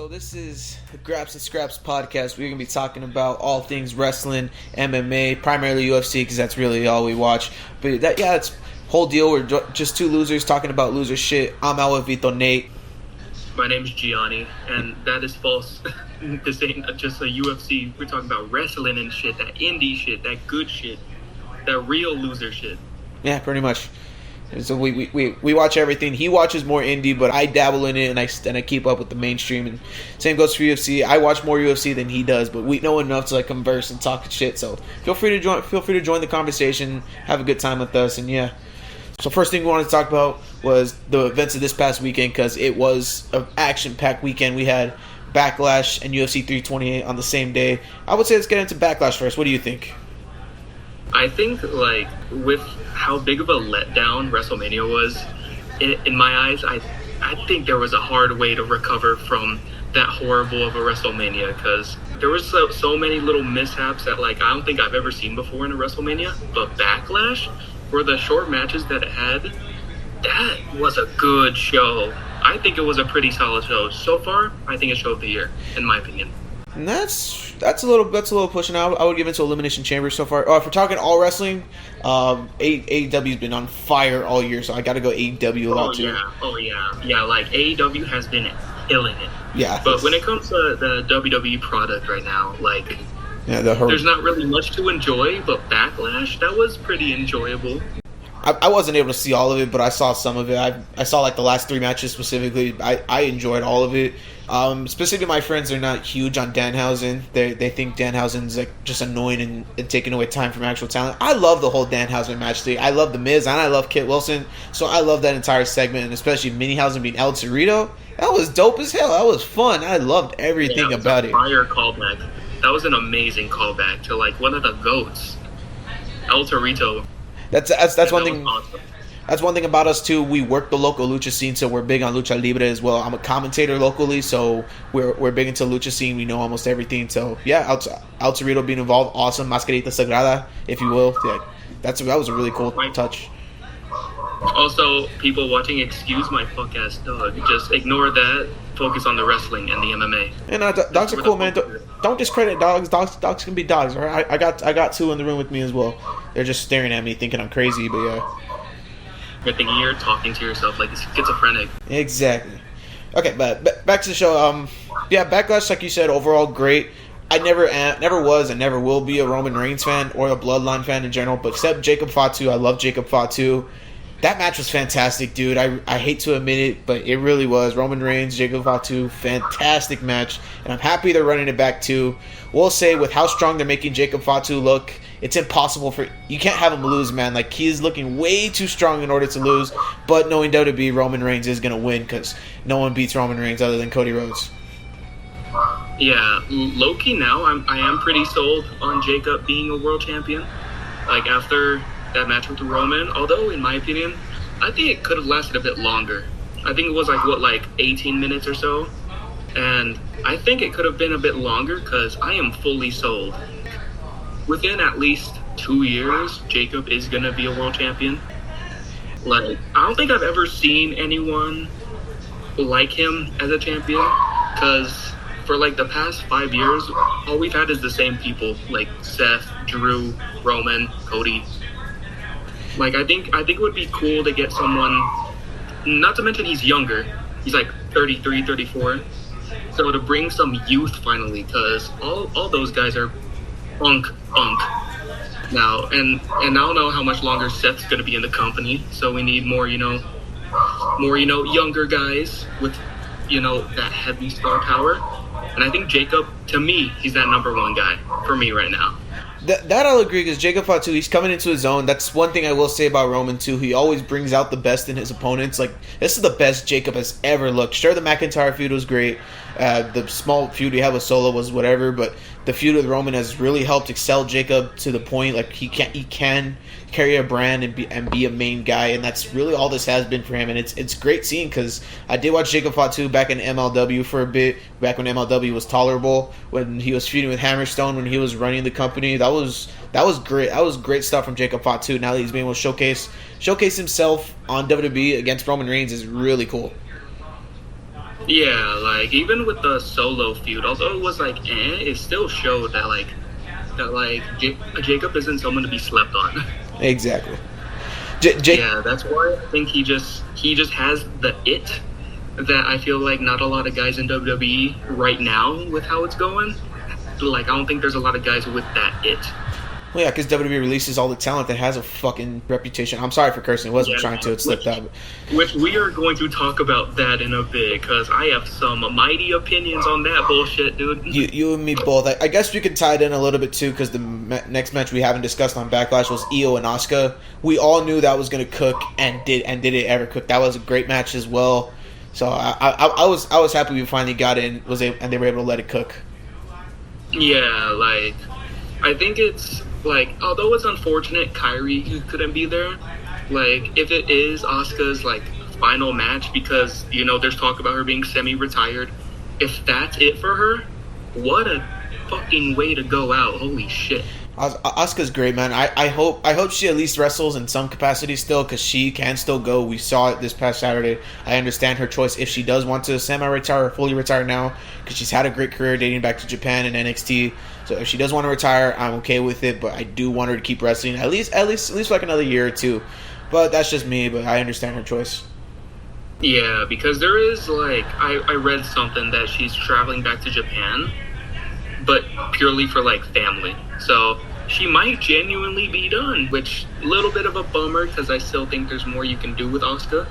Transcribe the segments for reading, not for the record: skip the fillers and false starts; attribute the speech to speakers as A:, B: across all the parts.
A: This is the Graps and Scraps podcast. We're going to be talking about all things wrestling, MMA, primarily UFC because that's really all we watch. But it's whole deal. We're just two losers talking about loser shit. I'm out with Vito Nate.
B: My name's Gianni, and that is false. This ain't just a UFC. We're talking about wrestling and shit, that indie shit, that good shit, that real loser shit.
A: Yeah, pretty much. So we watch everything. He watches more indie, but I dabble in it and I keep up with the mainstream. And same goes for UFC. I watch more UFC than he does, but we know enough to converse and talk shit. So feel free to join the conversation. Have a good time with us, and yeah. So first thing we wanted to talk about was the events of this past weekend because it was an action-packed weekend. We had Backlash and UFC 328 on the same day. I would say let's get into Backlash first. What do you think?
B: I think, with how big of a letdown WrestleMania was, in my eyes, I think there was a hard way to recover from that horrible of a WrestleMania, because there was so many little mishaps that, I don't think I've ever seen before in a WrestleMania. But Backlash, for the short matches that it had, that was a good show. I think it was a pretty solid show. So far, I think it's show of the year, in my opinion.
A: And that's a little pushing out. I would give it to Elimination Chamber so far. If we're talking all wrestling, AEW's been on fire all year, so I got to go AEW a lot too.
B: Yeah. AEW has been killing it.
A: Yeah.
B: But when it comes to the WWE product right now, there's not really much to enjoy. But Backlash, that was pretty enjoyable.
A: I wasn't able to see all of it, but I saw some of it. I saw the last three matches specifically. I enjoyed all of it. Specifically, my friends are not huge on Danhausen. They think Danhausen's just annoying and taking away time from actual talent. I love the whole Danhausen match. I love The Miz and I love Kit Wilson, so I love that entire segment, and especially Minihausen being El Torito. That was dope as hell. That was fun. I loved everything about it.
B: Fire callback. That was an amazing callback to one of the GOATs, El Torito.
A: That's one thing. Awesome. That's one thing about us too. We work the local lucha scene, so we're big on lucha libre as well. I'm a commentator locally, so we're big into lucha scene. We know almost everything. So yeah, El Torito being involved, awesome. Mascarita Sagrada, if you will. Yeah, that was a really cool touch.
B: Also, people watching, excuse my fuck ass dog. Just ignore that. Focus on the wrestling and the MMA.
A: And dogs are cool, man. Don't discredit dogs. Dogs can be dogs. All right, I got two in the room with me as well. They're just staring at me, thinking I'm crazy. But yeah.
B: Good thing you're talking to yourself like a schizophrenic.
A: Exactly. Okay, but back to the show. Backlash, like you said, overall great. I never was and never will be a Roman Reigns fan or a Bloodline fan in general, but except Jacob Fatu. I love Jacob Fatu. That match was fantastic, dude. I hate to admit it, but it really was. Roman Reigns, Jacob Fatu, fantastic match, and I'm happy they're running it back too. We'll say with how strong they're making Jacob Fatu look, it's impossible you can't have him lose, man. He is looking way too strong in order to lose, but knowing WWE, Roman Reigns is going to win because no one beats Roman Reigns other than Cody Rhodes.
B: Yeah, low-key now, I am pretty sold on Jacob being a world champion. After that match with Roman, although in my opinion, I think it could have lasted a bit longer. I think it was 18 minutes or so, and I think it could have been a bit longer because I am fully sold. Within at least 2 years, Jacob is gonna be a world champion. I don't think I've ever seen anyone like him as a champion, because for the past 5 years, all we've had is the same people, Seth, Drew, Roman, Cody. I think it would be cool to get someone, not to mention he's younger. He's 33, 34. So to bring some youth finally, because all those guys are punk now. And I don't know how much longer Seth's going to be in the company. So we need more younger guys with, that heavy star power. And I think Jacob, to me, he's that number one guy for me right now.
A: That I'll agree, because Jacob Fatu, he's coming into his own. That's one thing I will say about Roman too. He always brings out the best in his opponents. This is the best Jacob has ever looked. Sure, the McIntyre feud was great. The small feud he had with Solo was whatever, but the feud with Roman has really helped excel Jacob to the point he can carry a brand and be a main guy, and that's really all this has been for him. And it's great seeing, because I did watch Jacob Fatu back in MLW for a bit, back when MLW was tolerable, when he was feuding with Hammerstone, when he was running the company. That was great. That was great stuff from Jacob Fatu. Now that he's being able to showcase himself on WWE against Roman Reigns is really cool.
B: Yeah, like even with the solo feud, although it was like it still showed that Jacob isn't someone to be slept on.
A: Exactly.
B: Yeah, that's why I think he just has the it that I feel like not a lot of guys in WWE right now with how it's going. Like I don't think there's a lot of guys with that it.
A: Well, yeah, because WWE releases all the talent that has a fucking reputation. I'm sorry for cursing. I wasn't trying to. It slipped out.
B: Which we are going to talk about that in a bit, because I have some mighty opinions on that bullshit, dude.
A: You and me both. I guess we could tie it in a little bit, too, because the next match we haven't discussed on Backlash was Io and Asuka. We all knew that was going to cook, and did it ever cook. That was a great match as well. So I was happy we finally got it and they were able to let it cook.
B: Yeah, like, I think it's... Like, although it's unfortunate Kyrie couldn't be there, like, if it is Asuka's, like, final match, because, you know, there's talk about her being semi-retired, if that's it for her, what a fucking way to go out. Holy shit.
A: Asuka's great, man. I hope she at least wrestles in some capacity still, because she can still go. We saw it this past Saturday. I understand her choice if she does want to semi-retire or fully retire now, because she's had a great career dating back to Japan and NXT. So if she does want to retire, I'm okay with it. But I do want her to keep wrestling at least for like another year or two. But that's just me. But I understand her choice.
B: Yeah, because there is like I read something that she's traveling back to Japan, but purely for like family. So she might genuinely be done, which a little bit of a bummer because I still think there's more you can do with Asuka.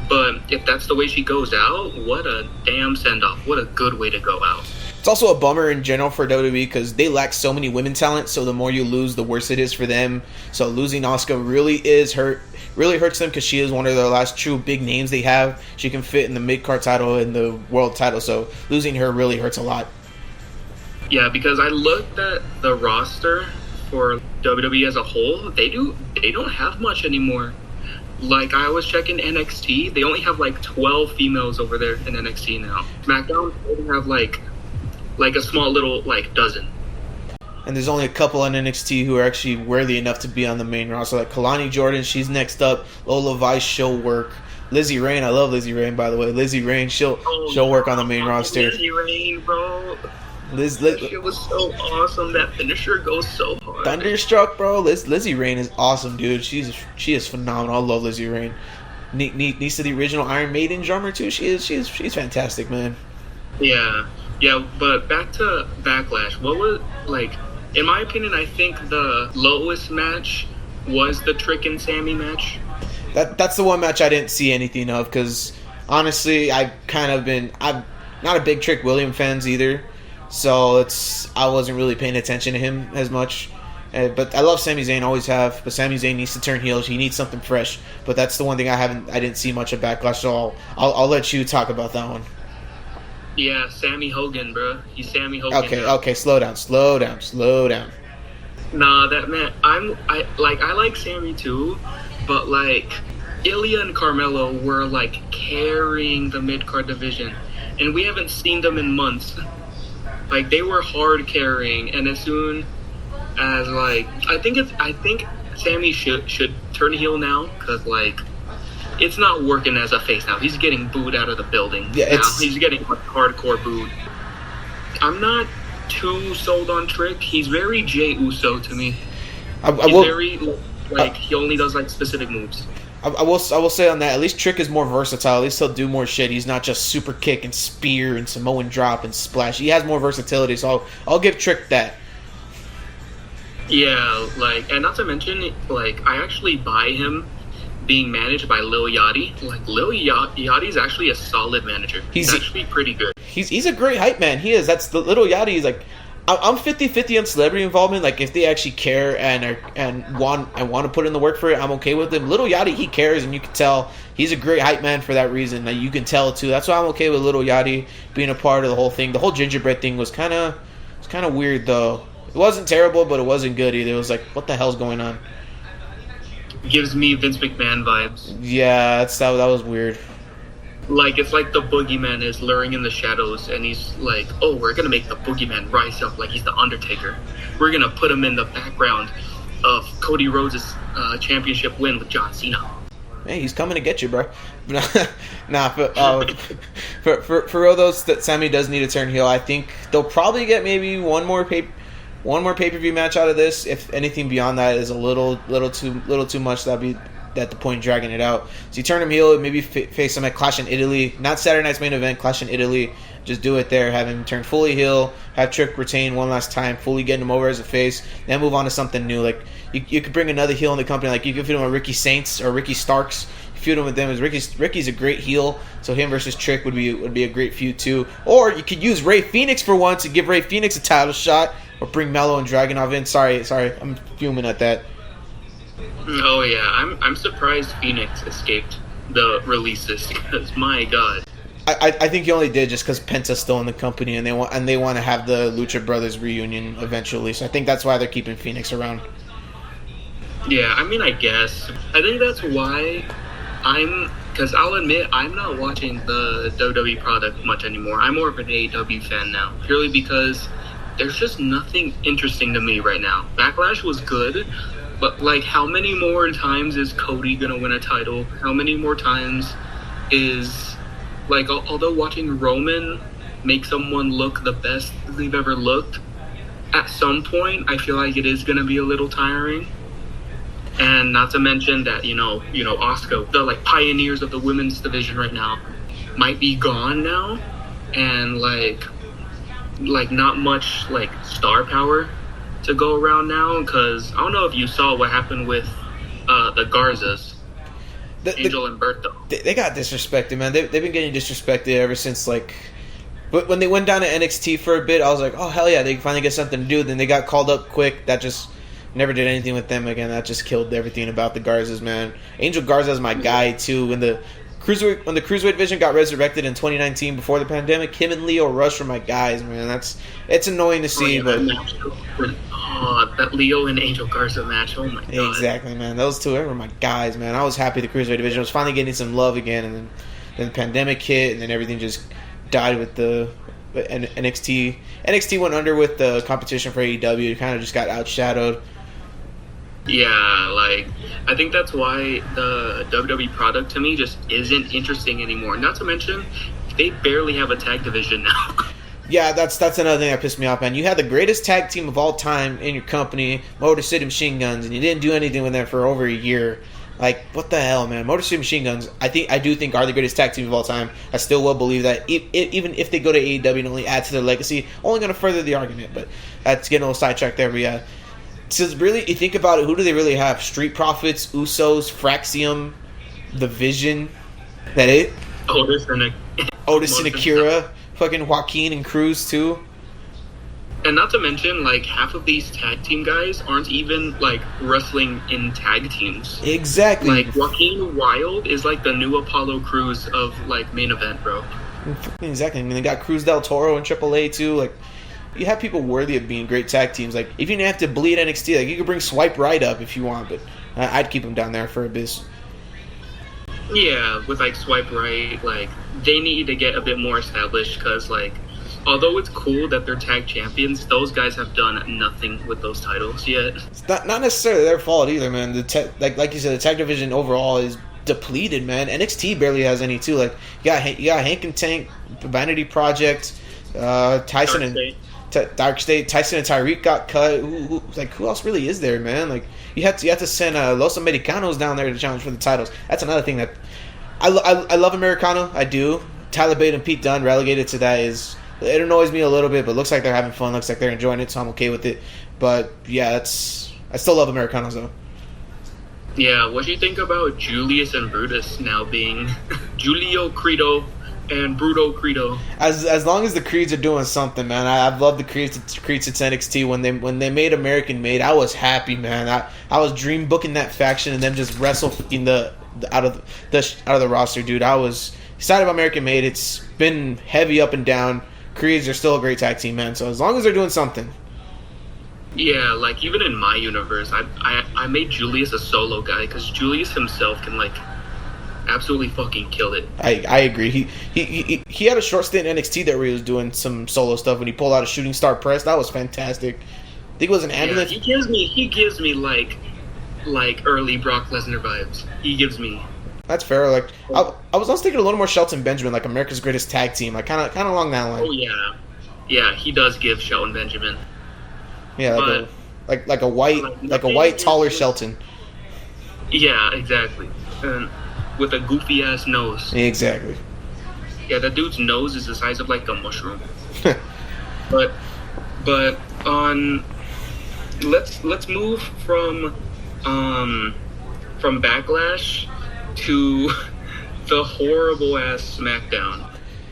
B: But if that's the way she goes out, what a damn send-off. What a good way to go out.
A: It's also a bummer in general for WWE because they lack so many women talent, so the more you lose, the worse it is for them. So losing Asuka really hurts them because she is one of the last true big names they have. She can fit in the mid-card title and the world title, so losing her really hurts a lot.
B: Yeah, because I looked at the roster for WWE as a whole. They don't have much anymore. Like, I was checking NXT. They only have, like, 12 females over there in NXT now. SmackDown, they have, like a small little, like, dozen.
A: And there's only a couple on NXT who are actually worthy enough to be on the main roster. Like, Kalani Jordan, she's next up. Lola Vice, she'll work. Lizzie Rain, I love Lizzie Rain, by the way. Lizzie Rain, she'll work on the main roster.
B: Lizzie Rain, bro. That shit was so awesome. That finisher goes so hard.
A: Thunderstruck, bro. Lizzie Rain is awesome, dude. She is phenomenal. I love Lizzie Rain. Niece to the original Iron Maiden drummer too. She's fantastic, man.
B: Yeah, but back to Backlash. What was, like, in my opinion, I think the lowest match was the Trick and Sammy match.
A: That's the one match I didn't see anything of because honestly, I'm not a big Trick William fans either. So I wasn't really paying attention to him as much. But I love Sami Zayn, always have. But Sami Zayn needs to turn heel. He needs something fresh. But that's the one thing I didn't see much of Backlash. So I'll let you talk about that one.
B: Yeah, Sammy Hogan, bro. He's Sammy Hogan.
A: Okay, slow down.
B: Nah, that man. I like Sammy too, but like Ilya and Carmelo were like carrying the mid card division, and we haven't seen them in months. Like, they were hard carrying, and as soon as, like, I think Sammy should turn heel now, because, like, it's not working as a face now. He's getting booed out of the building. Yeah, now. He's getting, like, hardcore booed. I'm not too sold on Trick. He's very Jey Uso to me. He only does, like, specific moves.
A: I will say on that, at least Trick is more versatile. At least he'll do more shit. He's not just super kick and spear and Samoan drop and splash. He has more versatility, so I'll give Trick that.
B: Yeah, like, and not to mention, like, I actually buy him being managed by Lil Yachty. Like, Lil Yachty's actually a solid manager. He's actually pretty good.
A: He's a great hype man. He is. That's the Lil Yachty is like. I'm 50-50 on celebrity involvement. Like, if they actually care and want to put in the work for it, I'm okay with them. Little Yachty, he cares, and you can tell he's a great hype man for that reason. Like, you can tell too. That's why I'm okay with Little Yachty being a part of the whole thing. The whole gingerbread thing was kind of weird though. It wasn't terrible, but it wasn't good either. It was like, what the hell's going on?
B: Gives me Vince McMahon vibes.
A: Yeah, that was weird.
B: Like, it's like the boogeyman is luring in the shadows, and he's like, oh, we're going to make the boogeyman rise up like he's the Undertaker. We're going to put him in the background of Cody Rhodes' championship win with John Cena.
A: hey, he's coming to get you, bro. Nah, but for real though, Sammy does need to turn heel. I think they'll probably get maybe one more pay-per-view match out of this. If anything beyond that is a little too much, that'd be at the point dragging it out. So you turn him heel, maybe face him at Clash in Italy, not Saturday night's main event, Clash in Italy. Just do it there, have him turn fully heel, have Trick retain one last time, fully getting him over as a face, then move on to something new. Like you could bring another heel in the company, like you could feud him with Ricky Saints or Ricky Starks. Feud him with them as Ricky's a great heel, so him versus Trick would be a great feud too. Or you could use Ray Phoenix for once and give Ray Phoenix a title shot, or bring Mello and Dragunov in. Sorry, I'm fuming at that.
B: Oh yeah, I'm surprised Phoenix escaped the releases because my god.
A: I think he only did just because Penta's still in the company and they want to have the Lucha Brothers reunion eventually. So I think that's why they're keeping Phoenix around.
B: Yeah, I mean, I guess. I think that's why because I'll admit I'm not watching the WWE product much anymore. I'm more of an AEW fan now, purely because there's just nothing interesting to me right now. Backlash was good, but like, how many more times is Cody gonna win a title? How many more times is... Like, although watching Roman make someone look the best they've ever looked, at some point, I feel like it is going to be a little tiring. And not to mention that, Asuka, the, like, pioneers of the women's division right now, might be gone now. And, like not much, like, star power to go around now. Because I don't know if you saw what happened with the Garzas. Angel and Bertha.
A: They got disrespected, man. They've been getting disrespected ever since, like... When they went down to NXT for a bit, I was like, oh, hell yeah, they finally get something to do. Then they got called up quick. That just... Never did anything with them again. That just killed everything about the Garzas, man. Angel Garza is my guy, too. When the Cruiserweight division got resurrected in 2019 before the pandemic, him and Leo Rush were my guys, man. It's annoying to see, but...
B: that Leo and Angel Garza match, oh my god.
A: Exactly, man. Those two were my guys, man. I was happy the Cruiserweight division was finally getting some love again, and then the pandemic hit, and then everything just died with the NXT. NXT went under with the competition for AEW. It kind of just got outshadowed.
B: Yeah, like, I think that's why the WWE product to me just isn't interesting anymore. Not to mention, they barely have a tag division now.
A: Yeah, that's another thing that pissed me off, man. You had the greatest tag team of all time in your company, Motor City Machine Guns, and you didn't do anything with them for over a year. Like, what the hell, man? Motor City Machine Guns, I do think are the greatest tag team of all time. I still will believe that. Even if they go to AEW and only add to their legacy, only going to further the argument. But that's getting a little sidetracked there. But yeah, so really, you think about it, who do they really have? Street Profits, Usos, Fraxium, The Vision. That it?
B: Otis
A: and Akira. Fucking Joaquin and Cruz too.
B: And not to mention, like, half of these tag team guys aren't even, like, wrestling in tag teams.
A: Exactly.
B: Like, Joaquin Wilde is, like, the new Apollo Crews of, like, main event, bro.
A: Exactly. I mean, they got Cruz Del Toro and AAA too. Like, you have people worthy of being great tag teams. Like, if you didn't have to bleed NXT, like, you could bring Swipe Right up if you want, but I'd keep them down there for a bit.
B: Yeah, with, like, Swipe Right, like, they need to get a bit more established because, like, although it's cool that they're tag champions, those guys have done nothing with those titles yet. It's
A: not necessarily their fault either, man. Like you said, the tag division overall is depleted, man. NXT barely has any too. Like, you got Hank and Tank, Vanity Project, Tyson and Dark State. Tyson and Tyreek got cut. Who else really is there, man? Like, you have to send Los Americanos down there to challenge for the titles. That's another thing that I love Americano. I do. Tyler Bate and Pete Dunne relegated to that it annoys me a little bit, but looks like they're having fun. Looks like they're enjoying it, so I'm okay with it. But yeah, I still love Americanos though.
B: Yeah, what do you think about Julius and Brutus now being Julio Credo and Bruto Credo?
A: As long as the Creeds are doing something, man. I've loved the Creeds since NXT. When they made American Made, I was happy, man. I was dream booking that faction and them just wrestle out of the roster, dude. I was excited about American Made. It's been heavy up and down. Creeds are still a great tag team, man. So as long as they're doing something.
B: Yeah, like, even in my universe, I made Julius a solo guy because Julius himself can, like, absolutely fucking kill it.
A: I agree. He had a short stint in NXT there where he was doing some solo stuff when he pulled out a shooting star press. That was fantastic. I think it was an ambulance.
B: Yeah, he gives me like early Brock Lesnar vibes. He gives me.
A: That's fair. Like I was also thinking a little more Shelton Benjamin, like America's Greatest Tag Team, like kind of along that line.
B: Oh yeah, he does give Shelton Benjamin.
A: Yeah, like a white taller Shelton.
B: Yeah, exactly. And with a goofy ass nose.
A: Exactly.
B: Yeah, that dude's nose is the size of like a mushroom. but on let's move from Backlash to the horrible ass SmackDown.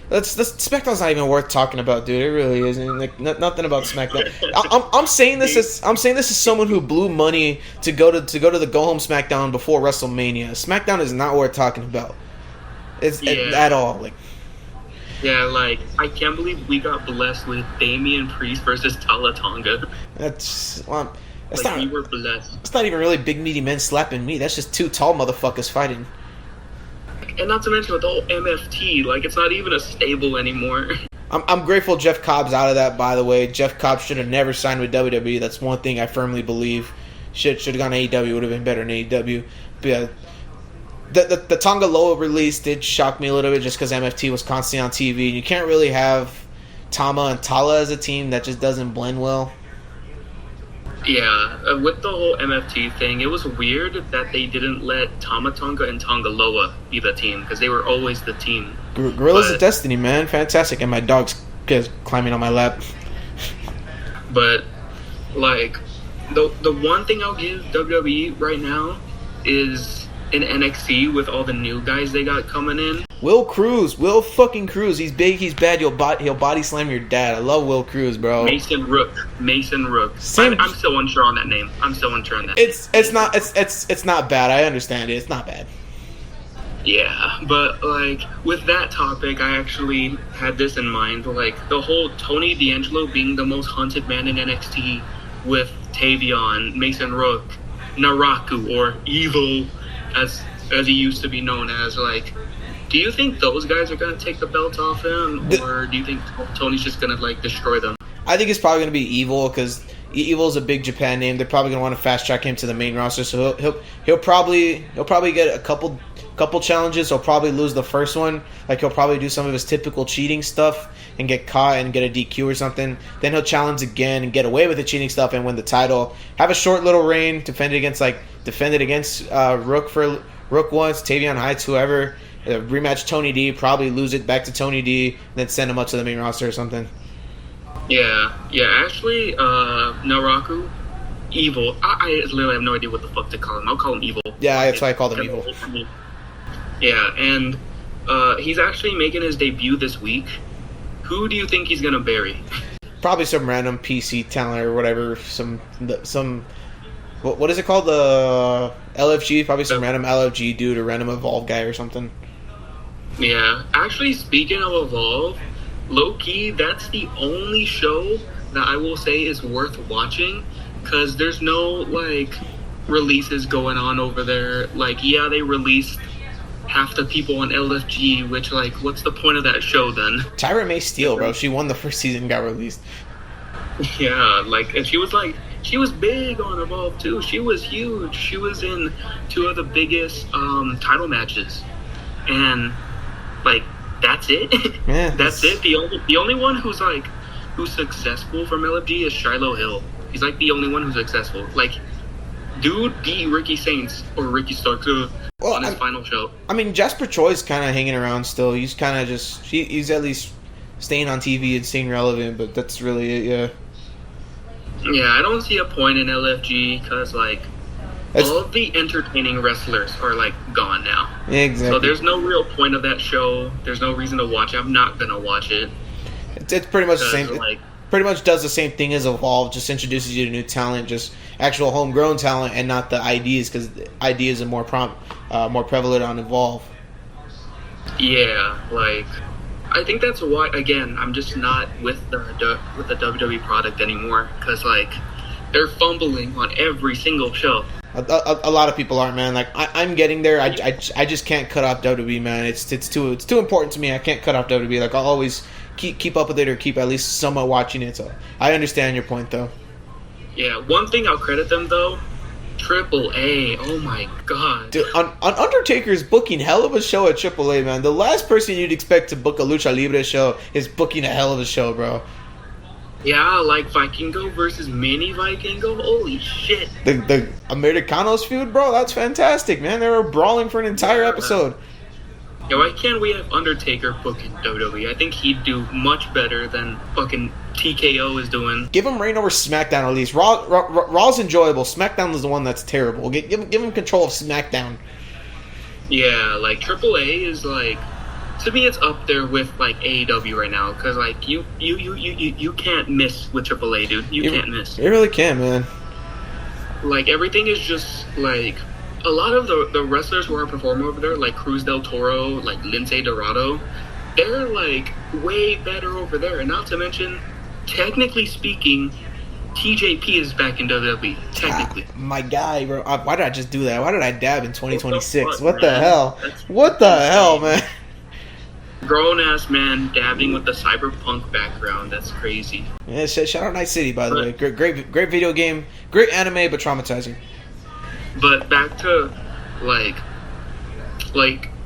A: SmackDown's not even worth talking about, dude. It really isn't. Like nothing about SmackDown. I'm saying this as someone who blew money to go to the go home SmackDown before WrestleMania. SmackDown is not worth talking about. At all. Like.
B: Yeah, like I can't believe we got blessed with Damian Priest versus Tala Tonga. We were blessed.
A: It's not even really big meaty men slapping me. That's just two tall motherfuckers fighting.
B: And not to mention with the whole MFT, like it's not even a stable anymore.
A: I'm grateful Jeff Cobb's out of that, by the way. Jeff Cobb should have never signed with WWE. That's one thing I firmly believe. Should have gone to AEW. Would have been better than AEW. But yeah, the Tonga Loa release did shock me a little bit just because MFT was constantly on TV. And you can't really have Tama and Tala as a team. That just doesn't blend well.
B: Yeah, with the whole MFT thing, it was weird that they didn't let Tama Tonga and Tonga Loa be the team because they were always the team.
A: Gorillas of Destiny, man, fantastic, and my dog's climbing on my lap.
B: But like, the one thing I'll give WWE right now is in NXT with all the new guys they got coming in.
A: Will fucking Cruz. He's big, he's bad. He'll body slam your dad. I love Will Cruz, bro.
B: Mason Rook. I'm still unsure on that name.
A: It's not bad. I understand it. It's not bad.
B: Yeah, but like with that topic, I actually had this in mind. Like the whole Tony D'Angelo being the most hunted man in NXT with Tavion, Mason Rook, Naraku, or Evil, as he used to be known as. Like, do you think those guys are gonna take the belt off him, or do you think Tony's just gonna like destroy them?
A: I think it's probably gonna be Evil because Evil's a big Japan name. They're probably gonna want to fast track him to the main roster, so he'll probably get a couple challenges. He'll probably lose the first one. Like he'll probably do some of his typical cheating stuff and get caught and get a DQ or something. Then he'll challenge again and get away with the cheating stuff and win the title. Have a short little reign, defend it against Rook once, Tavion Heights, whoever. Rematch Tony D, probably lose it back to Tony D, then send him up to the main roster or something.
B: Yeah. Actually, Naraku, Evil. I literally have no idea what the fuck to call him. I'll call him Evil.
A: Yeah, that's why I call him Evil.
B: Yeah, and he's actually making his debut this week. Who do you think he's gonna bury?
A: Probably some random PC talent or whatever. Some what is it called? The LFG? Probably some random LFG dude or random Evolve guy or something.
B: Yeah, actually, speaking of Evolve, low-key, that's the only show that I will say is worth watching, because there's no, like, releases going on over there. Like, yeah, they released half the people on LFG, which, like, what's the point of that show, then?
A: Tyra May Steele, bro. She won the first season and got released.
B: Yeah, like, and she was big on Evolve, too. She was huge. She was in 2 of the biggest title matches. And... like, that's it. Yeah, that's it. The only one who's successful from LFG is Shiloh Hill. He's like the only one who's successful. Like, dude beat Ricky Saints or Ricky Starks on his final show. I mean,
A: Jasper Choi's kind of hanging around still. He's kind of just he's at least staying on TV and staying relevant. But that's really it. Yeah.
B: Yeah, I don't see a point in LFG because all of the entertaining wrestlers are, like, gone now.
A: Exactly.
B: So there's no real point of that show. There's no reason to watch it. I'm not going to watch it.
A: It's pretty much the same. Pretty much does the same thing as Evolve. Just introduces you to new talent, just actual homegrown talent, and not the IDs, because IDs are more prevalent on Evolve.
B: Yeah, like, I think that's why, again, I'm just not with the WWE product anymore, because, like, they're fumbling on every single show.
A: A lot of people aren't, man. Like I'm getting there. I just can't cut off WWE, man. It's too important to me. I can't cut off WWE. Like I'll always keep up with it or keep at least somewhat watching it. So I understand your point, though.
B: Yeah, one thing I'll credit them though Triple A. Oh my god.
A: Dude, on Undertaker's booking hell of a show at Triple A, man. The last person you'd expect to book a Lucha Libre show is booking a hell of a show, bro.
B: Yeah, like Vikingo versus Mini Vikingo. Holy shit.
A: The Americanos feud, bro, that's fantastic, man. They were brawling for an entire episode.
B: Yeah, why can't we have Undertaker booking WWE? I think he'd do much better than fucking TKO is doing.
A: Give him reign over SmackDown at least. Raw's enjoyable. SmackDown is the one that's terrible. Give him control of SmackDown.
B: Yeah, like Triple A is like, to me, it's up there with like AEW right now, because like you can't miss with Triple A, dude. You can't miss.
A: You really can't, man.
B: Like everything is just like a lot of the wrestlers who are performing over there, like Cruz del Toro, like Lince Dorado, they're like way better over there. And not to mention, technically speaking, TJP is back in WWE. Technically,
A: my guy, bro. Why did I just do that? Why did I dab in 2026? What the
B: man?
A: hell? What the hell, man?
B: Grown ass man dabbing with the cyberpunk background. That's crazy.
A: Yeah, shout out Night City, by the way. Great video game. Great anime, but traumatizing.
B: But back to like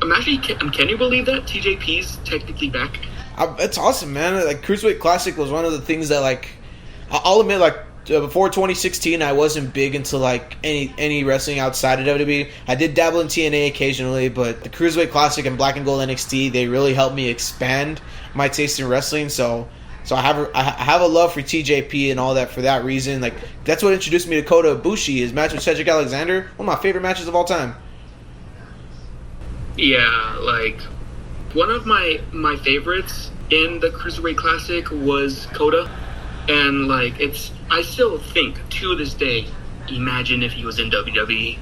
B: I'm actually. Can you believe that TJP's technically back?
A: It's awesome, man. Like Cruiserweight Classic was one of the things that, like, I'll admit, like, before 2016, I wasn't big into like any wrestling outside of WWE. I did dabble in TNA occasionally, but the Cruiserweight Classic and Black and Gold NXT, they really helped me expand my taste in wrestling. So I have a love for TJP and all that for that reason. Like, that's what introduced me to Kota Ibushi. His match with Cedric Alexander, one of my favorite matches of all time.
B: Yeah, like one of my favorites in the Cruiserweight Classic was Kota. And like I still think to this day, imagine if he was in WWE.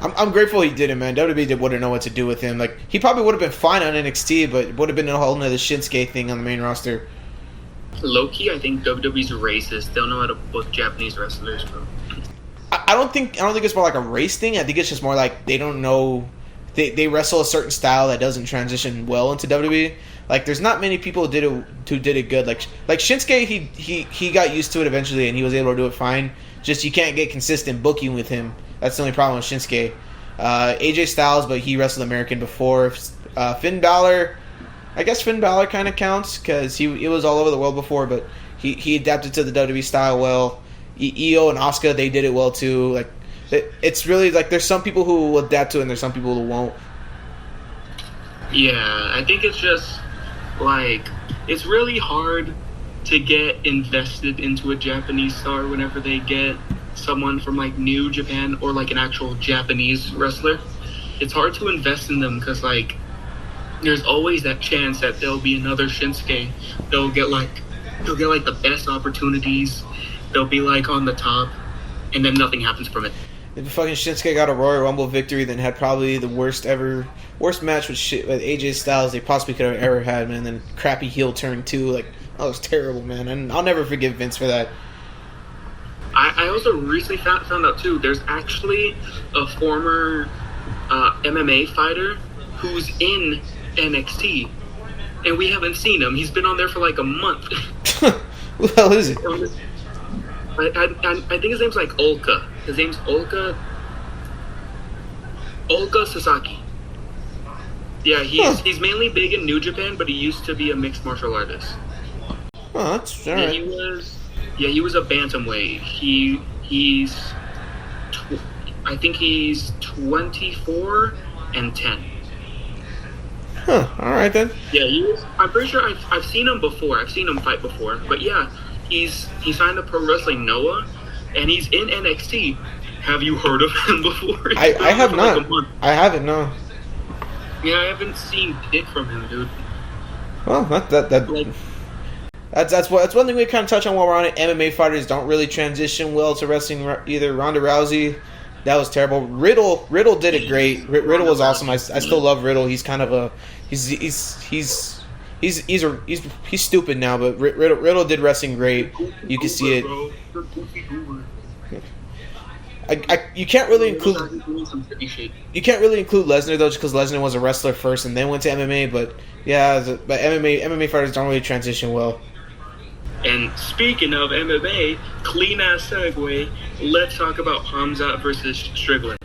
A: I'm grateful he didn't, man. WWE wouldn't know what to do with him. Like, he probably would have been fine on NXT, but it would have been a whole nother Shinsuke thing on the main roster.
B: Low-key, I think WWE's racist. They don't know how to book Japanese wrestlers, bro.
A: I don't think it's more like a race thing. I think it's just more like they don't know. They wrestle a certain style that doesn't transition well into WWE. Like, there's not many people who did it good. Like Shinsuke, he got used to it eventually, and he was able to do it fine. Just you can't get consistent booking with him. That's the only problem with Shinsuke. AJ Styles, but he wrestled American before. Finn Balor, I guess Finn Balor kind of counts because he was all over the world before, but he adapted to the WWE style well. Io and Asuka, they did it well too. Like, it's really like there's some people who will adapt to it and there's some people who won't.
B: Yeah, I think it's just like it's really hard to get invested into a Japanese star whenever they get someone from like New Japan or like an actual Japanese wrestler. It's hard to invest in them because like there's always that chance that there'll be another Shinsuke. They'll get like the best opportunities. They'll be like on the top, and then nothing happens from it.
A: If fucking Shinsuke got a Royal Rumble victory, then had probably the worst match with AJ Styles they possibly could have ever had, man. And then crappy heel turn too, like, that was terrible, man. And I'll never forgive Vince for that.
B: I also recently found out too. There's actually a former MMA fighter who's in NXT, and we haven't seen him. He's been on there for like a month.
A: Who the hell is it?
B: I think his name's like Olka. His name's Olka Sasaki. Yeah, he's mainly big in New Japan, but he used to be a mixed martial artist.
A: Oh, that's all right.
B: He was a bantamweight. I think he's 24 and 10.
A: Huh, all right then.
B: Yeah, I'm pretty sure I've seen him before. I've seen him fight before. But yeah, he signed to Pro Wrestling Noah, and he's in NXT. Have you heard of him before?
A: I have not. Like I haven't, no.
B: Yeah, I haven't seen dick from him, dude.
A: Well, that's one thing we kind of touch on while we're on it. MMA fighters don't really transition well to wrestling. Either Ronda Rousey, that was terrible. Riddle did it great. Riddle was awesome. I still love Riddle. He's kind of he's stupid now, but Riddle did wrestling great. You can see it. You can't really include Lesnar though, just because Lesnar was a wrestler first and then went to MMA. But yeah, but MMA fighters don't really transition well.
B: And speaking of MMA, clean ass segue. Let's talk about Hamzat versus Strickland.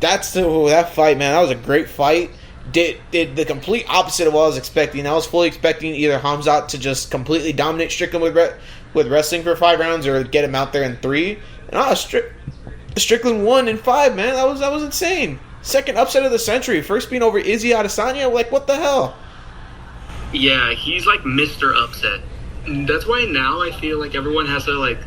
A: That fight, man. That was a great fight. Did the complete opposite of what I was expecting. I was fully expecting either Hamzat to just completely dominate Strickland with wrestling for 5 rounds or get him out there in 3. And Strickland won in 5, man. That was insane. Second upset of the century. First being over Izzy Adesanya. Like, what the hell?
B: Yeah, he's like Mr. Upset. That's why now I feel like everyone has to like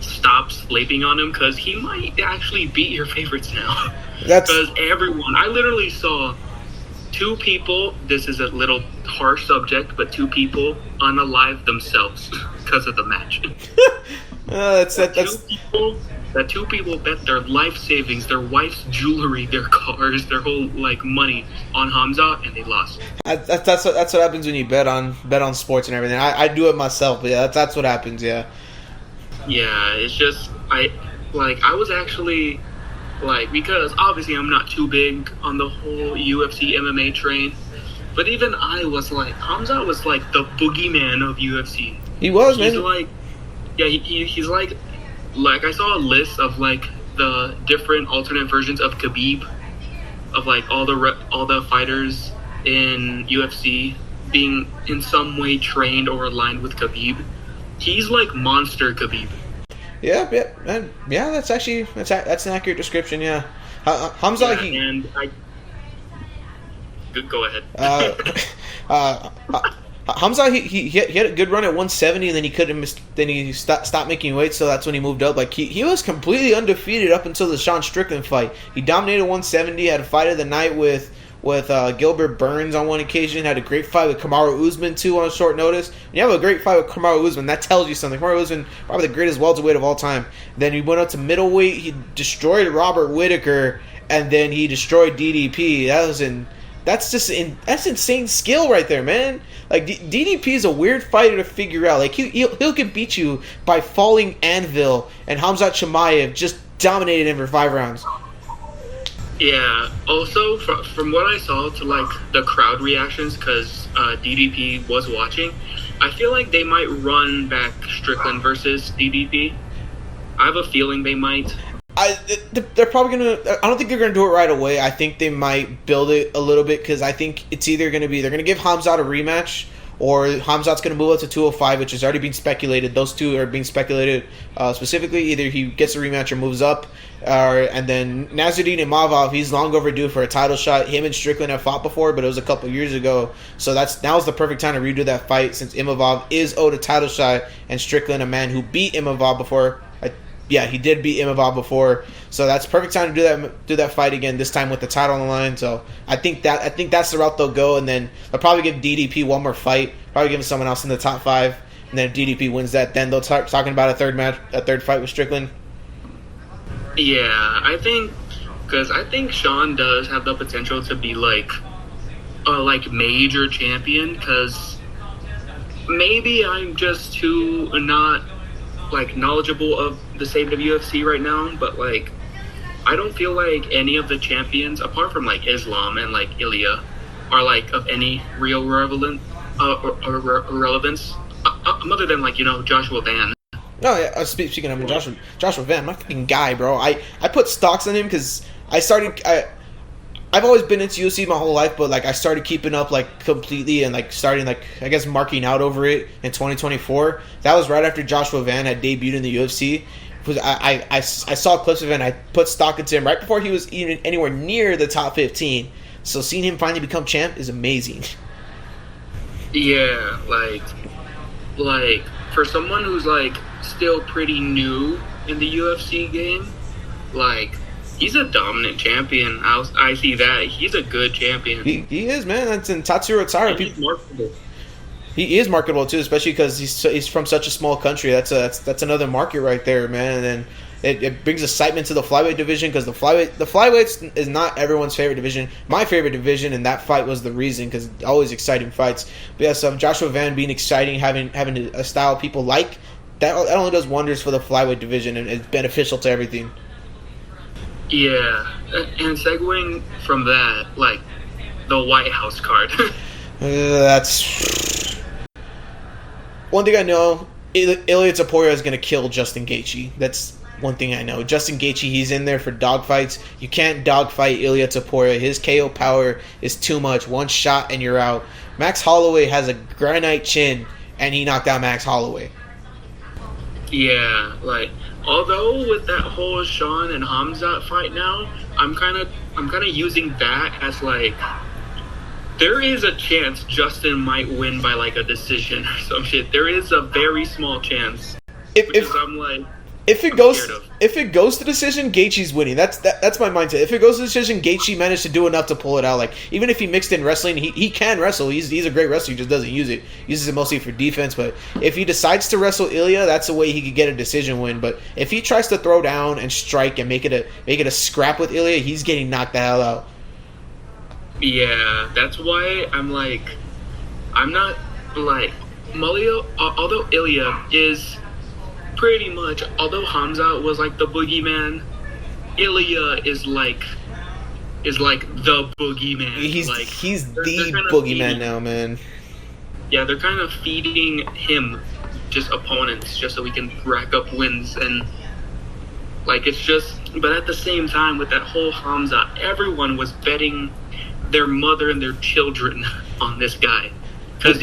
B: stop sleeping on him because he might actually beat your favorites now. Because everyone, I literally saw 2 people, this is a little harsh subject, but 2 people unalive themselves because of the match. Two people bet their life savings, their wife's jewelry, their cars, their whole like money on Hamzat, and they lost.
A: That's what happens when you bet on sports and everything. I do it myself, but yeah, that's what happens. Yeah.
B: Yeah, it's just I was actually like, because obviously I'm not too big on the whole UFC MMA train, but even I was like, Hamzat was like the boogeyman of UFC.
A: He was, man.
B: He's like, yeah, he's like I saw a list of like the different alternate versions of Khabib, of like all the fighters in UFC being in some way trained or aligned with Khabib. He's like monster Khabib.
A: Yeah, that's an accurate description. Yeah, Hamzat.
B: Go ahead.
A: Hamzat, he had a good run at 170, and then he couldn't. Then he stopped making weight, so that's when he moved up. Like he was completely undefeated up until the Sean Strickland fight. He dominated 170. Had a fight of the night with Gilbert Burns on one occasion. Had a great fight with Kamaru Usman too on short notice. When you have a great fight with Kamaru Usman, that tells you something. Kamaru Usman, probably the greatest welterweight of all time. Then he went up to middleweight. He destroyed Robert Whittaker, and then he destroyed DDP. That's insane skill right there, man. Like DDP is a weird fighter to figure out. Like he can beat you by falling anvil, and Hamzat Chimaev just dominated him for 5 rounds.
B: Yeah. Also, from what I saw to like the crowd reactions, because DDP was watching, I feel like they might run back Strickland versus DDP. I have a feeling they might.
A: They're probably gonna. I don't think they're gonna do it right away. I think they might build it a little bit because I think it's either gonna be they're gonna give Hamzat a rematch, or Hamzat's gonna move up to 205, which has already been speculated. Those two are being speculated specifically. Either he gets a rematch or moves up, and then Nasruddin Imavov, he's long overdue for a title shot. Him and Strickland have fought before, but it was a couple years ago. So now's the perfect time to redo that fight since Imavov is owed a title shot, and Strickland, a man who beat Imavov before. Yeah, he did beat Imavov before, so that's perfect time to do that fight again. This time with the title on the line. So I think that's the route they'll go, and then they'll probably give DDP one more fight. Probably give him someone else in the top 5, and then if DDP wins that, then they'll start talking about a third fight with Strickland.
B: Yeah, I think Sean does have the potential to be like a major champion. Because maybe I'm just too not like knowledgeable of the state of UFC right now, but like I don't feel like any of the champions apart from like Islam and like Ilya are like of any real relevance other than like, you know, Joshua Van.
A: No, yeah. Speaking of Joshua Van, my fucking guy, bro. I put stocks on him because I've always been into UFC my whole life, but like I started keeping up like completely and like starting like I guess marking out over it in 2024. That was right after Joshua Van had debuted in the UFC. I saw clips of it and I put stock into him right before he was even anywhere near the top 15. So seeing him finally become champ is amazing.
B: Yeah, like for someone who's like still pretty new in the UFC game, like he's a dominant champion. I see that. He's a good champion.
A: He is, man. That's in Tatsuro Taira.
B: He's marketable.
A: He is marketable too, especially because he's from such a small country. That's another market right there, man. And then it brings excitement to the flyweight division because the flyweights is not everyone's favorite division. My favorite division, and that fight was the reason because always exciting fights. But yeah, so Joshua Van being exciting, having a style people like that only does wonders for the flyweight division and it's beneficial to everything.
B: Yeah, and segueing from that, like the White House card.
A: That's one thing I know. Ilya Topuria is going to kill Justin Gaethje. That's one thing I know. Justin Gaethje, he's in there for dogfights. You can't dogfight Ilya Topuria. His KO power is too much. One shot and you're out. Max Holloway has a granite chin, and he knocked out Max Holloway.
B: Yeah, like, although with that whole Sean and Hamzat fight now, I'm kind of using that as like, there is a chance Justin might win by like a decision or some shit. There is a very small chance. If
A: it goes to decision, Gaethje's winning. That's my mindset. If it goes to decision, Gaethje managed to do enough to pull it out. Like, even if he mixed in wrestling, he can wrestle. He's a great wrestler. He just doesn't use it. He uses it mostly for defense. But if he decides to wrestle Ilya, that's the way he could get a decision win. But if he tries to throw down and strike and make it a scrap with Ilya, he's getting knocked the hell out.
B: Yeah, that's why I'm not like Malia. Although Ilya is pretty much, although Hamza was like the boogeyman, Ilya is like the boogeyman.
A: He's
B: they're
A: the boogeyman now, man.
B: Yeah, they're kind of feeding him just opponents just so he can rack up wins, and like it's just. But at the same time, with that whole Hamza, everyone was betting their mother and their children on this guy, because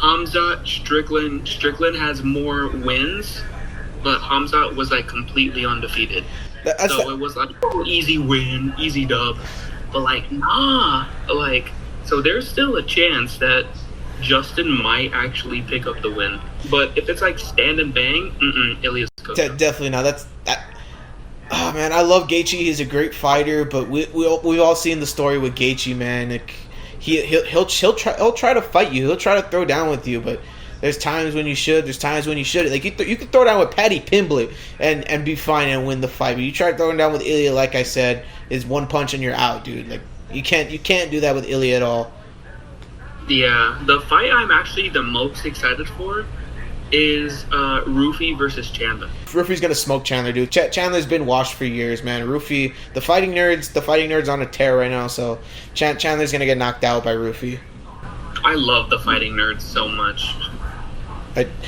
B: Hamza Strickland has more wins, but Hamza was like completely undefeated. It was like easy win, easy dub. But like so there's still a chance that Justin might actually pick up the win. But if it's like stand and bang, Ilya's cooking.
A: Definitely not. That. Oh man, I love Gaethje. He's a great fighter, but we've all seen the story with Gaethje, man. Like, He'll try to fight you. He'll try to throw down with you, but there's times when you should. There's times when you shouldn't. Like you could throw down with Paddy Pimblett and be fine and win the fight. But you try throwing down with Ilya, like I said, is one punch and you're out, dude. Like you can't do that with Ilya at all.
B: Yeah, the fight I'm actually the most excited for is Rufy versus Chandler.
A: Rufy's gonna smoke Chandler, dude. Chandler's been washed for years, man. Rufy, the fighting nerds on a tear right now. So Chandler's gonna get knocked out by Rufy.
B: I love the fighting nerds so much.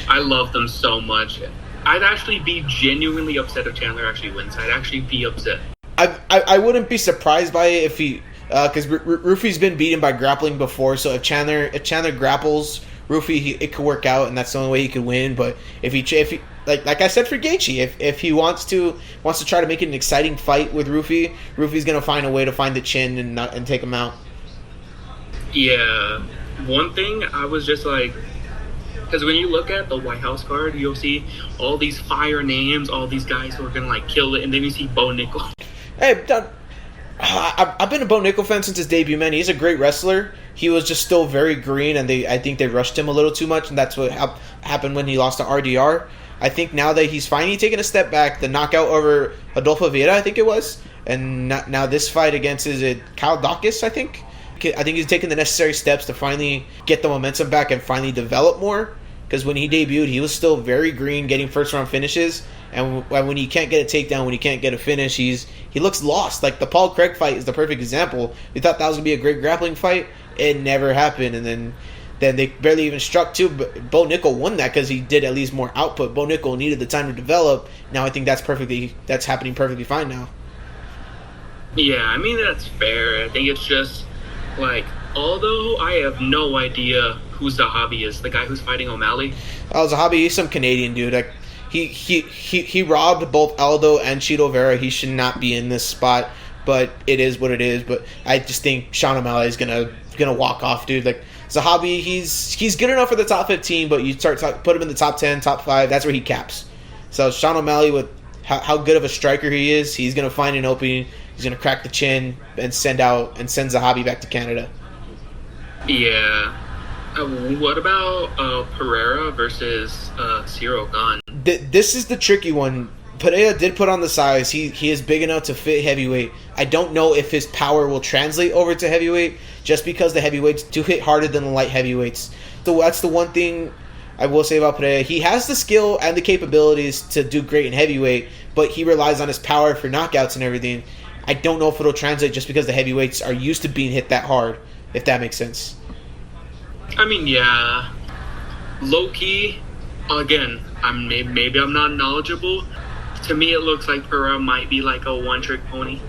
B: I love them so much. I'd actually be genuinely upset if Chandler actually wins. I'd actually be upset.
A: I wouldn't be surprised by it if he, because Rufy's been beaten by grappling before. So if Chandler grapples Rufy, it could work out, and that's the only way he could win. But if he like I said for Gaethje, if he wants to try to make it an exciting fight with Rufy's gonna find a way to find the chin and take him out.
B: Yeah, one thing I was just like, because when you look at the White House card, you'll see all these fire names, all these guys who are gonna like kill it, and then you see Bo Nickel. Hey,
A: I've been a Bo Nickel fan since his debut, man. He's a great wrestler. He was just still very green, and I think they rushed him a little too much, and that's what happened when he lost to RDR. I think now that he's finally taken a step back, the knockout over Adolfo Vieira, I think it was, and now this fight against, is it Kyle Dawkins, I think he's taken the necessary steps to finally get the momentum back and finally develop more, because when he debuted, he was still very green, getting first-round finishes, and when he can't get a takedown, when he can't get a finish, he looks lost. Like, the Paul Craig fight is the perfect example. We thought that was going to be a great grappling fight. It never happened, and then they barely even struck too. But Bo Nickel won that because he did at least more output. Bo Nickel needed the time to develop. Now I think that's happening perfectly fine now.
B: Yeah, I mean, that's fair. I think it's just like, although I have no idea who Zahabi is, the guy who's fighting O'Malley.
A: Oh, Zahabi, he's some Canadian dude. Like, he robbed both Aldo and Chito Vera. He should not be in this spot, but it is what it is. But I just think Sean O'Malley is gonna walk off, dude. Like, Zahabi, he's good enough for the top 15, but you put him in the top 10, top 5, that's where he caps. So Sean O'Malley, with how good of a striker he is, he's gonna find an opening. He's gonna crack the chin and send Zahabi back to Canada.
B: Yeah. What about Pereira versus Ciro Gane?
A: This is the tricky one. Pereira did put on the size. He is big enough to fit heavyweight. I don't know if his power will translate over to heavyweight, just because the heavyweights do hit harder than the light heavyweights. So that's the one thing I will say about Pereira. He has the skill and the capabilities to do great in heavyweight, but he relies on his power for knockouts and everything. I don't know if it'll translate just because the heavyweights are used to being hit that hard, if that makes sense.
B: I mean, yeah. Low-key, again, maybe I'm not knowledgeable. To me, it looks like Pereira might be like a one-trick pony,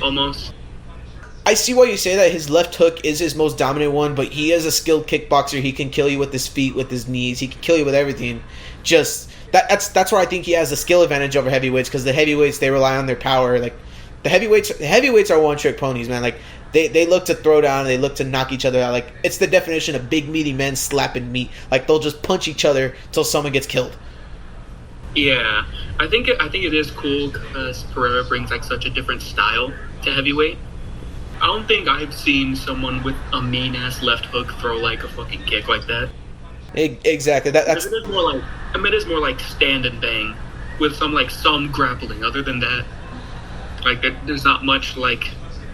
B: almost.
A: I see why you say that. His left hook is his most dominant one, but he is a skilled kickboxer. He can kill you with his feet, with his knees. He can kill you with everything. Just that's where I think he has the skill advantage over heavyweights, because the heavyweights, they rely on their power. Like the heavyweights are one-trick ponies, man. Like they look to throw down, they look to knock each other out. Like it's the definition of big meaty men slapping meat. Like they'll just punch each other till someone gets killed.
B: Yeah, I think it is cool because Pereira brings like such a different style to heavyweight. I don't think I've seen someone with a mean ass left hook throw like a fucking kick like that.
A: Exactly. That's.
B: It is more like, it is more like stand and bang with some grappling. Other than that, like there's not much like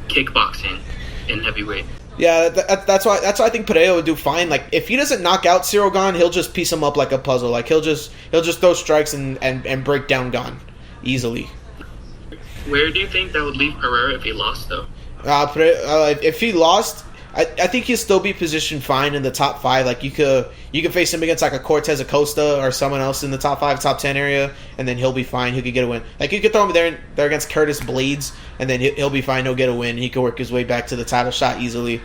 B: kickboxing in heavyweight.
A: Yeah, that's why I think Pereira would do fine. Like if he doesn't knock out Cyril Gane, he'll just piece him up like a puzzle. Like he'll just throw strikes and break down Gane easily.
B: Where do you think that would leave Pereira if he lost though?
A: If he lost, I think he'll still be positioned fine in the top 5. Like you could face him against like a Cortez Acosta or someone else in the top 5, top 10 area, and then he'll be fine. He could get a win. Like you could throw him there against Curtis Blades, and then he'll be fine. He'll get a win. He could work his way back to the title shot easily.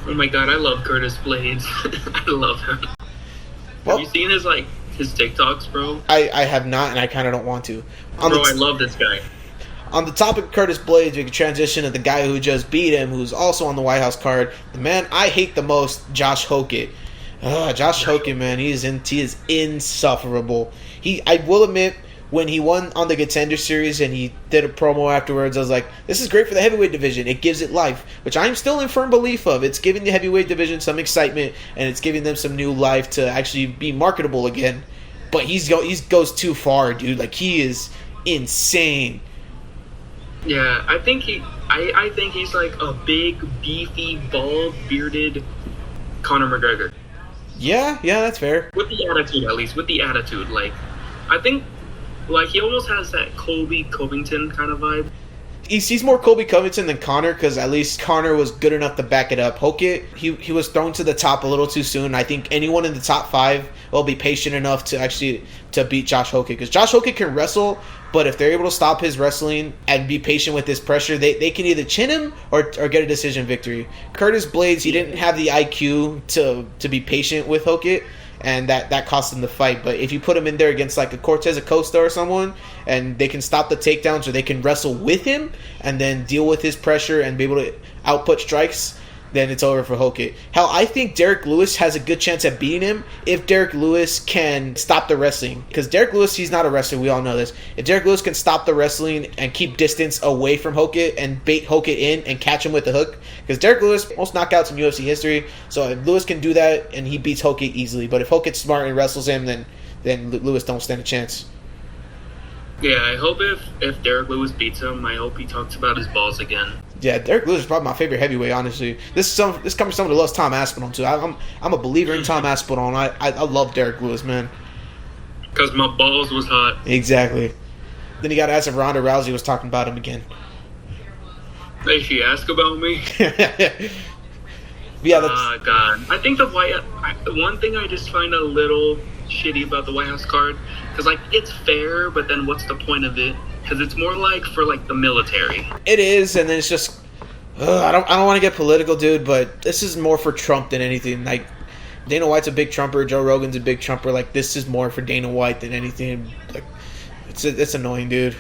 B: Oh my god, I love Curtis Blades. I love him. Well, have you seen his TikToks, bro?
A: I have not, and I kind of don't want to.
B: I love this guy.
A: On the topic of Curtis Blades, we can transition to the guy who just beat him, who's also on the White House card. The man I hate the most, Josh Hokett. Josh Hokett, man, he is insufferable. I will admit, when he won on the Contender Series and he did a promo afterwards, I was like, this is great for the heavyweight division. It gives it life, which I'm still in firm belief of. It's giving the heavyweight division some excitement, and it's giving them some new life to actually be marketable again. But he goes too far, dude. Like, he is insane.
B: Yeah, I think he's like a big, beefy, bald, bearded Conor McGregor.
A: Yeah, that's fair.
B: With the attitude, at least. With the attitude. Like, I think, like, he almost has that Colby Covington kind of vibe.
A: He's more Colby Covington than Conor, because at least Conor was good enough to back it up. Hokett, he was thrown to the top a little too soon. I think anyone in the top 5 will be patient enough to beat Josh Hokett, because Josh Hokett can wrestle, but if they're able to stop his wrestling and be patient with his pressure, they can either chin him or get a decision victory. Curtis Blades, he didn't have the IQ to be patient with Hokett, and that cost him the fight. But if you put him in there against like a Cortez Acosta or someone, and they can stop the takedowns, or they can wrestle with him and then deal with his pressure and be able to output strikes, then it's over for Hokett. Hell, I think Derek Lewis has a good chance at beating him if Derek Lewis can stop the wrestling. Because Derek Lewis, he's not a wrestler, we all know this. If Derek Lewis can stop the wrestling and keep distance away from Hokett and bait Hokett in and catch him with the hook, because Derek Lewis, most knockouts in UFC history, so if Lewis can do that, and he beats Hokett easily. But if Hokett's smart and wrestles him, then Lewis don't stand a chance.
B: Yeah, I hope if Derek Lewis beats him, I hope he talks about his balls again.
A: Yeah, Derek Lewis is probably my favorite heavyweight, honestly. This comes from someone who loves Tom Aspinall, too. I'm a believer in Tom Aspinall, and I love Derek Lewis, man.
B: Because my balls was hot.
A: Exactly. Then you got to ask if Ronda Rousey was talking about him again.
B: Did she ask about me?
A: Yeah,
B: God. I think one thing I just find a little shitty about the White House card, because, like, it's fair, but then what's the point of it? Because it's more like for like the military.
A: It is, and then it's just I don't want to get political, dude, but this is more for Trump than anything. Like, Dana White's a big Trumper, Joe Rogan's a big Trumper. Like, this is more for Dana White than anything. Like, it's annoying, dude.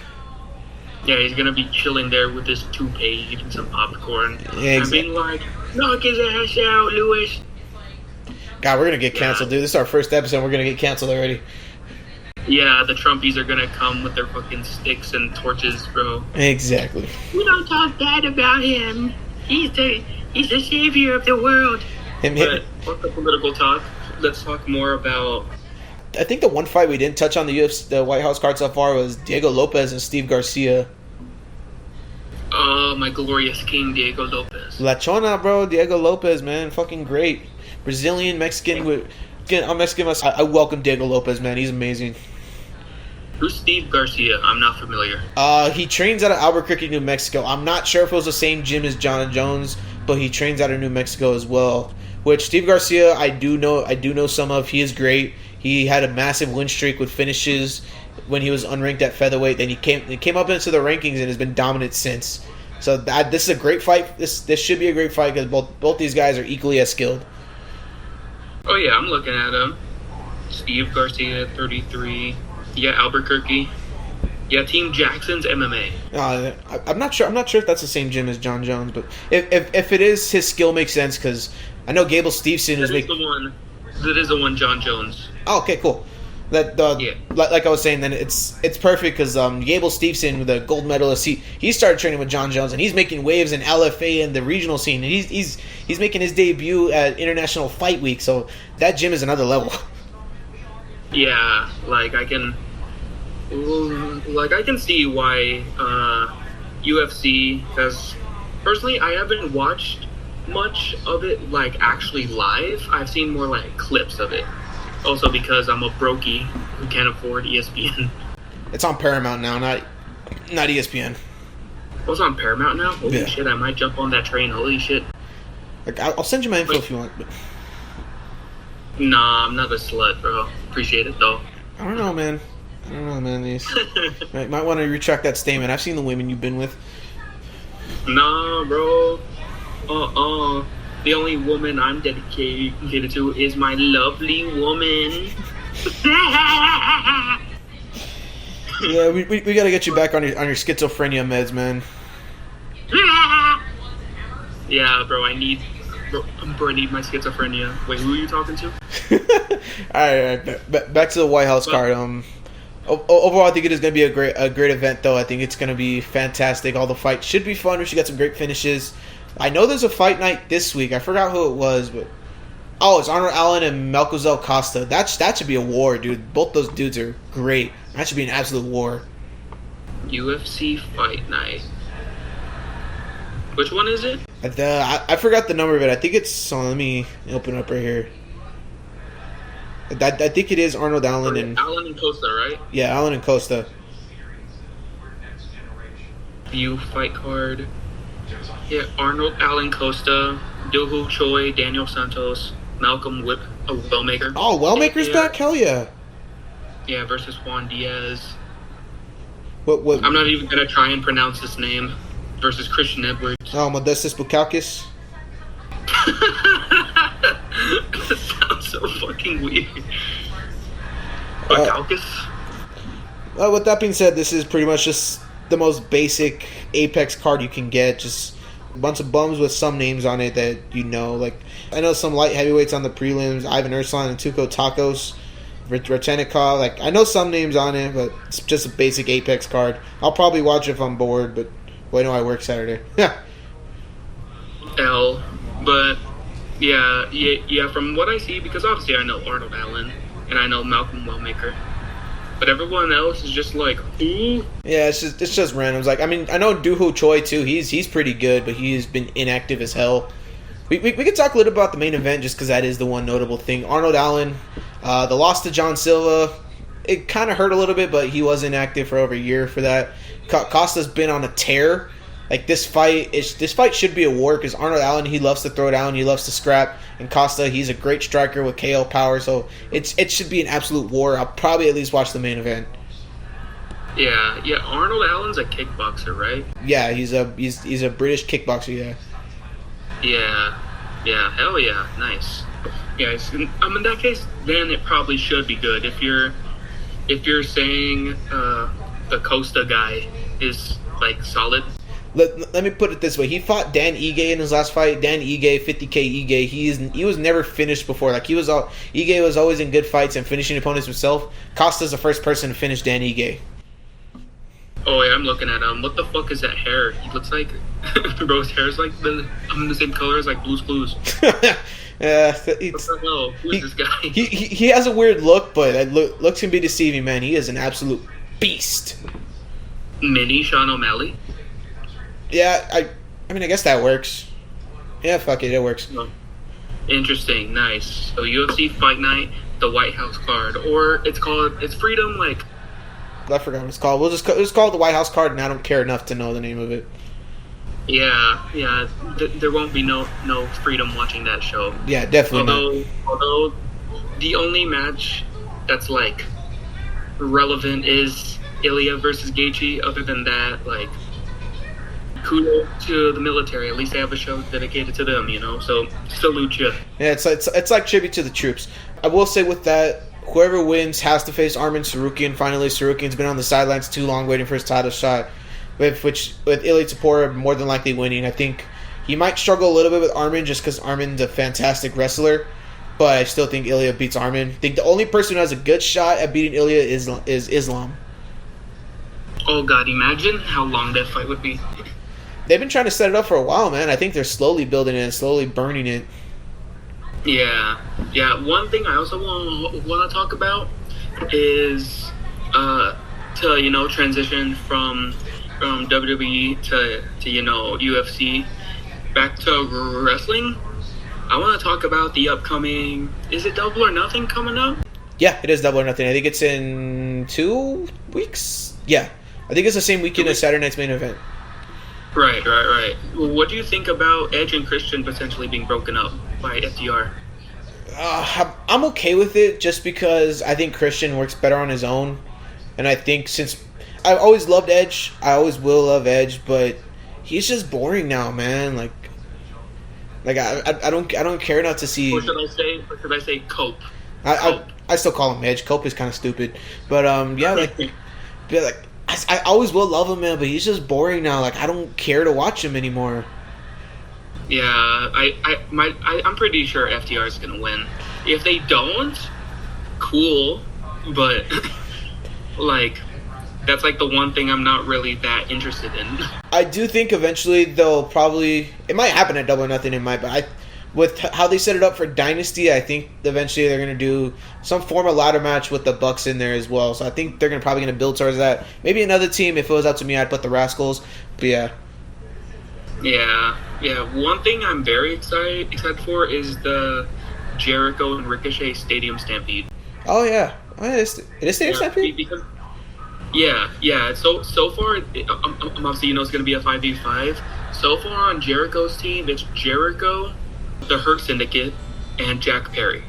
B: Yeah, he's gonna be chilling there with his toupee, eating some popcorn,
A: yeah, exactly.
B: And being like, "Knock his ass out, Lewis."
A: God, we're gonna get canceled, dude. This is our first episode. We're gonna get canceled already.
B: Yeah, the Trumpies are gonna come with their fucking sticks and torches, bro.
A: Exactly.
B: We don't talk bad about him. He's the savior of the world. But fuck the political talk. Let's talk more about.
A: I think the one fight we didn't touch on the UFC, the White House card so far, was Diego Lopez and Steve Garcia.
B: Oh, my glorious king, Diego Lopez.
A: La Chona, bro. Diego Lopez, man. Fucking great. Brazilian, Mexican. I'm Mexican. I welcome Diego Lopez, man. He's amazing.
B: Who's Steve Garcia? I'm not familiar.
A: He trains out of Albuquerque, New Mexico. I'm not sure if it was the same gym as John Jones, but he trains out of New Mexico as well. Which Steve Garcia, I do know some of. He is great. He had a massive win streak with finishes when he was unranked at featherweight. Then he came up into the rankings and has been dominant since. So this is a great fight. This should be a great fight because both these guys are equally as skilled.
B: Oh yeah, I'm looking at him. Steve Garcia, 33. Yeah, Albuquerque. Yeah, Team Jackson's MMA.
A: I'm not sure. I'm not sure if that's the same gym as John Jones, but if it is, his skill makes sense because I know Gable Steveson is making.
B: That is the one, John Jones.
A: Oh, okay, cool. Like I was saying, then it's perfect because Gable Steveson, the gold medalist, he started training with John Jones and he's making waves in LFA and the regional scene. And he's making his debut at International Fight Week, so that gym is another level.
B: Yeah, I can see why UFC, because personally I haven't watched much of it actually live. I've seen more clips of it. Also because I'm a brokey who can't afford ESPN.
A: It's on Paramount now, not ESPN.
B: Oh, it's on Paramount now? Holy shit, I might jump on that train. Holy shit.
A: I'll send you my info if you want. But...
B: Nah, I'm not a slut, bro. Appreciate it, though.
A: I don't know, man. These might want to retract that statement. I've seen the women you've been with.
B: Nah, bro. The only woman I'm dedicated to is my lovely woman.
A: Yeah, we got to get you back on your schizophrenia meds, man.
B: Yeah, bro, I need my schizophrenia. Wait, who are you talking to?
A: All right. Back to the White House card. Overall, I think it is going to be a great event, though. I think it's going to be fantastic. All the fights should be fun. We should get some great finishes. I know there's a fight night this week. I forgot who it was, but it's Arnold Allen and Malcozzel Costa. That should be a war, dude. Both those dudes are great. That should be an absolute war.
B: UFC fight night. Which one is it?
A: I forgot the number of it. I think it's. Let me open it up right here. I think it is Arnold Allen and
B: Costa, right?
A: Yeah, Allen and Costa.
B: View fight card. Yeah, Arnold Allen Costa, Dooho Choi, Daniel Santos, Malcolm Wellmaker.
A: Oh, Wellmaker's back? Hell yeah.
B: Yeah, versus Juan Diaz.
A: What?
B: I'm not even gonna try and pronounce his name. Versus Christian Edwards.
A: Oh, Modestus Bukauskas.
B: That sounds so fucking weird. Bukauskas?
A: With that being said, this is pretty much just the most basic Apex card you can get. Just a bunch of bums with some names on it that you know. I know some light heavyweights on the prelims. Ivan Urslan and Tuko Takos. Rachenikov. I know some names on it, but it's just a basic Apex card. I'll probably watch it if I'm bored, but I know I work Saturday. Yeah.
B: But yeah. From what I see, because obviously I know Arnold Allen and I know Malcolm Wellmaker, but everyone else is just who?
A: Yeah, it's just randoms. I know Dooho Choi too. He's pretty good, but he's been inactive as hell. We could talk a little about the main event just because that is the one notable thing. Arnold Allen, the loss to John Silva, it kind of hurt a little bit, but he was inactive for over a year for that. Costa's been on a tear. This fight should be a war because Arnold Allen, he loves to throw down, he loves to scrap, and Costa, he's a great striker with KO power, so it should be an absolute war. I'll probably at least watch the main event.
B: Yeah. Arnold Allen's a kickboxer, right?
A: Yeah, he's a British kickboxer. Yeah.
B: Yeah. Hell yeah, nice. Yeah, in that case, then it probably should be good. If you're saying the Costa guy is solid.
A: Let me put it this way: he fought Dan Ige in his last fight. Dan Ige, 50K Ige. He was never finished before. Ige was always in good fights and finishing opponents himself. Costa's the first person to finish Dan Ige.
B: Oh yeah, I'm looking at him. What the fuck is that hair? He looks like bro's hair is the same color as Blue's Clues.
A: Yeah,
B: what the hell? Who is this guy?
A: He has a weird look, but looks can be deceiving, man. He is an absolute beast.
B: Mini Sean O'Malley.
A: Yeah, I guess that works. Yeah, fuck it works.
B: Interesting, nice. So UFC Fight Night, the White House card, or it's Freedom
A: I forgot what it's called. We'll just call it the White House card, and I don't care enough to know the name of it.
B: Yeah. There won't be no freedom watching that show.
A: Yeah, definitely.
B: Although the only match that's like relevant is Ilya versus Gaethje. Other than that, like, kudos to the military. At least they have a show dedicated to them, So salute you.
A: Yeah, it's like tribute to the troops. I will say with that, whoever wins has to face Arman Tsarukyan. Finally, Tsarukyan's been on the sidelines too long waiting for his title shot. With Ilya Tapora more than likely winning, I think he might struggle a little bit with Arman just because Arman's a fantastic wrestler. But I still think Ilya beats Arman. I think the only person who has a good shot at beating Ilya is Islam.
B: Oh God, imagine how long that fight would be.
A: They've been trying to set it up for a while, man. I think they're slowly building it, slowly burning it.
B: Yeah. One thing I also want to talk about is to transition from WWE to UFC back to wrestling. I want to talk about the upcoming. Is it Double or Nothing coming up?
A: Yeah, it is Double or Nothing. I think it's in 2 weeks. Yeah, I think it's the same weekend as Saturday Night's main event.
B: Right. Well, what do you think about Edge and Christian potentially being broken up by FTR?
A: I'm okay with it just because I think Christian works better on his own. And I think since I've always loved Edge, I always will love Edge, but he's just boring now, man. Like I don't care enough to see.
B: Or should I say Cope?
A: I still call him Edge. Cope is kind of stupid, but I always will love him, man. But he's just boring now. Like I don't care to watch him anymore.
B: Yeah, I'm pretty sure FTR is gonna win. If they don't, cool, but like that's like the one thing I'm not really that interested in. I
A: do think eventually they'll probably... It might happen at Double or Nothing, but with how they set it up for Dynasty, I think eventually they're going to do some form of ladder match with the Bucks in there as well. So I think they're probably going to build towards that. Maybe another team, if it was up to me, I'd put the Rascals. But yeah.
B: Yeah. One thing I'm very excited for is the Jericho and Ricochet Stadium Stampede.
A: Oh, yeah. It is Stadium Stampede?
B: Because... Yeah. So far, obviously, it's going to be a 5v5. So far on Jericho's team, it's Jericho, the Hurt Syndicate, and Jack Perry.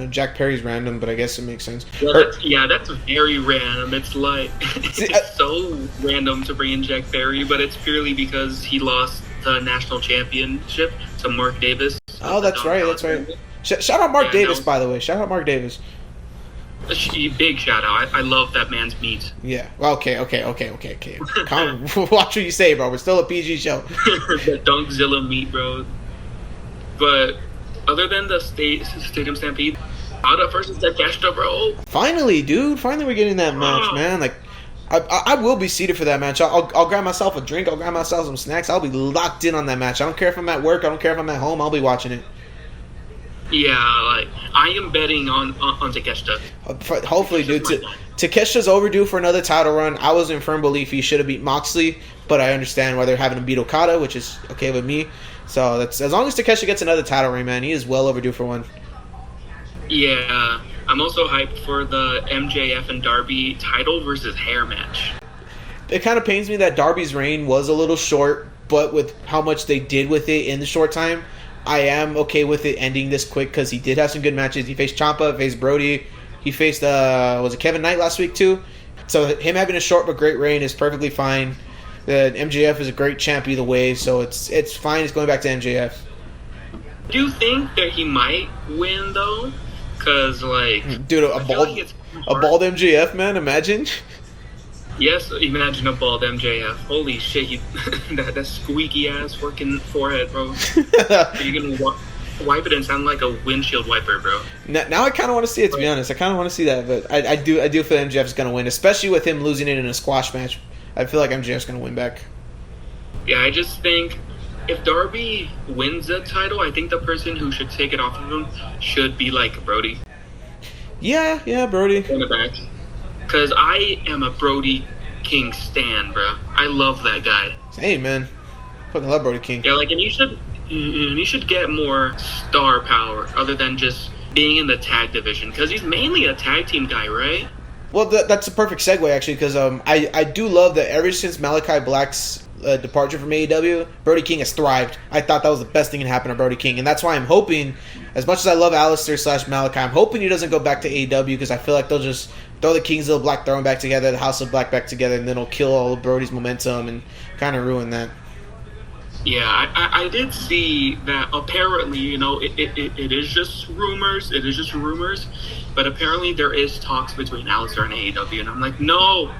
A: Jack Perry's random, but I guess it makes sense.
B: That's very random. It's like it's so random to bring in Jack Perry, but it's purely because he lost the national championship to Mark Davis.
A: Oh, that's right. Shout out Mark Davis, by the way. Shout out Mark Davis.
B: A big shout out. I love that man's meat.
A: Yeah. Well, okay. Watch what you say, bro. We're still a PG show.
B: The Dunkzilla meat, bro. But other than the Stadium Stampede, Ada versus Takeshita, bro.
A: Finally, dude. Finally, we're getting that match, man. Like, I will be seated for that match. I'll grab myself a drink. I'll grab myself some snacks. I'll be locked in on that match. I don't care if I'm at work. I don't care if I'm at home. I'll be watching it.
B: Yeah, like I am betting on Takeshita.
A: Hopefully, dude. Takeshita's overdue for another title run. I was in firm belief he should have beat Moxley, but I understand why they're having him beat Okada, which is okay with me. So that's as long as Takeshita gets another title reign, man, he is well overdue for one.
B: Yeah, I'm also hyped for the MJF and Darby title versus hair match.
A: It kind of pains me that Darby's reign was a little short, but with how much they did with it in the short time, I am okay with it ending this quick because he did have some good matches. He faced Ciampa, faced Brody. He faced, was it Kevin Knight last week too? So him having a short but great reign is perfectly fine. The MJF is a great champ either way, so it's fine. It's going back to MJF.
B: Do you think that he might win though? Because like,
A: dude, a bald MJF, man. Imagine.
B: Yes, imagine a bald MJF. Holy shit, that squeaky ass fucking forehead, bro. You're gonna wipe it and sound like a windshield wiper, bro.
A: Now I kind of want to see it, to be honest. I kind of want to see that, but I do feel MJF's gonna win, especially with him losing it in a squash match. I feel like MJF's gonna win back.
B: Yeah, I just think if Darby wins the title, I think the person who should take it off of him should be like Brody.
A: Yeah, Brody.
B: In the back. Because I am a Brody King stan, bro. I love that guy.
A: Hey, man. Fucking love Brody King.
B: Yeah, like, and he should get more star power other than just being in the tag division. Because he's mainly a tag team guy, right?
A: Well, that's a perfect segue, actually, because I do love that ever since Malachi Black's departure from AEW, Brody King has thrived. I thought that was the best thing that happened to Brody King, and that's why I'm hoping, as much as I love Alistair / Malachi, I'm hoping he doesn't go back to AEW, because I feel like they'll just throw the Kings of Black Throne back together, the House of Black back together, and then it'll kill all of Brody's momentum and kind of ruin that.
B: Yeah, I did see that apparently, it is just rumors. It is just rumors. But apparently there is talks between Alistair and AEW. And I'm like, no.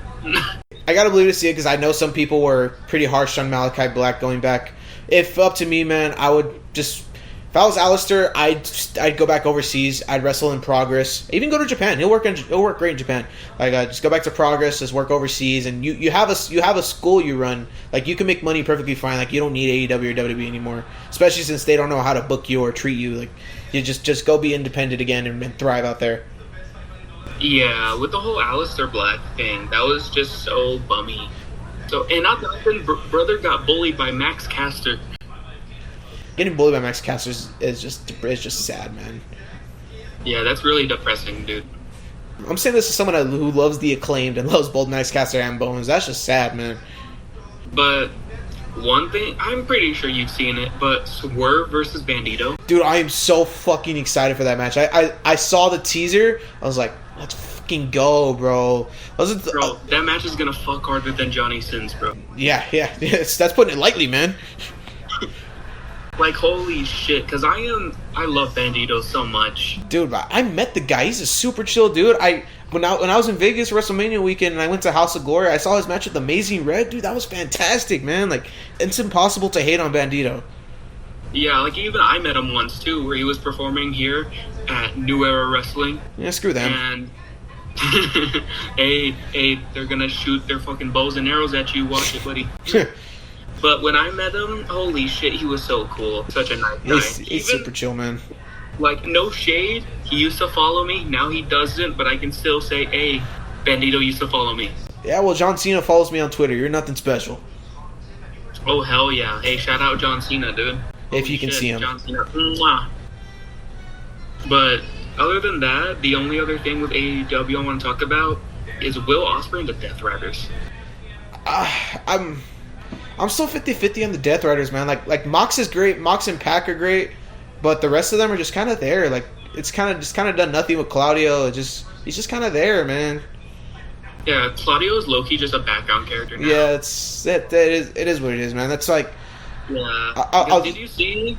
A: I gotta believe to see it, because I know some people were pretty harsh on Malachi Black going back. If up to me, man, I would just... If I was Alistair, I'd go back overseas. I'd wrestle in Progress. Even go to Japan. He'll work great in Japan. Like just go back to Progress, just work overseas, and you have a school you run. Like you can make money perfectly fine. Like you don't need AEW or WWE anymore, especially since they don't know how to book you or treat you. Like you just go be independent again and thrive out there.
B: Yeah, with the whole Alistair Black thing, that was just so bummy. So and not to mention, brother got bullied by Max Caster.
A: Getting bullied by Max Caster is just sad, man.
B: Yeah, that's really depressing, dude.
A: I'm saying this as someone who loves the Acclaimed and loves both Max Caster and Bones. That's just sad, man.
B: But one thing, I'm pretty sure you've seen it, but Swerve versus Bandito.
A: Dude, I am so fucking excited for that match. I saw the teaser. I was like, let's fucking go, bro.
B: Bro, that match is gonna fuck harder than Johnny Sins, bro.
A: Yeah. That's putting it lightly, man.
B: Like, holy shit, because I love Bandito so much.
A: Dude, I met the guy. He's a super chill dude. When I was in Vegas WrestleMania weekend and I went to House of Glory, I saw his match with Amazing Red. Dude, that was fantastic, man. Like, it's impossible to hate on Bandito.
B: Yeah, like, even I met him once, too, where he was performing here at New Era Wrestling.
A: Yeah, screw them.
B: And, hey, they're gonna shoot their fucking bows and arrows at you. Watch it, buddy. But when I met him, holy shit, he was so cool. Such a nice guy.
A: He's super chill, man.
B: Like, no shade. He used to follow me. Now he doesn't, but I can still say, hey, Bandito used to follow me.
A: Yeah, well, John Cena follows me on Twitter. You're nothing special.
B: Oh, hell yeah. Hey, shout out John Cena, dude.
A: If you can see him.
B: John Cena. Mwah. But other than that, the only other thing with AEW I want to talk about is Will Ospreay and the Death Riders.
A: I'm still 50-50 on the Death Riders, man. Like Mox is great, Mox and Pac are great, but the rest of them are just kind of there. Like it's kind of done nothing with Claudio. He's just kind of there, man.
B: Yeah, Claudio is low-key just a background character now.
A: Yeah, it is what it is, man. That's like.
B: Yeah. Did you see?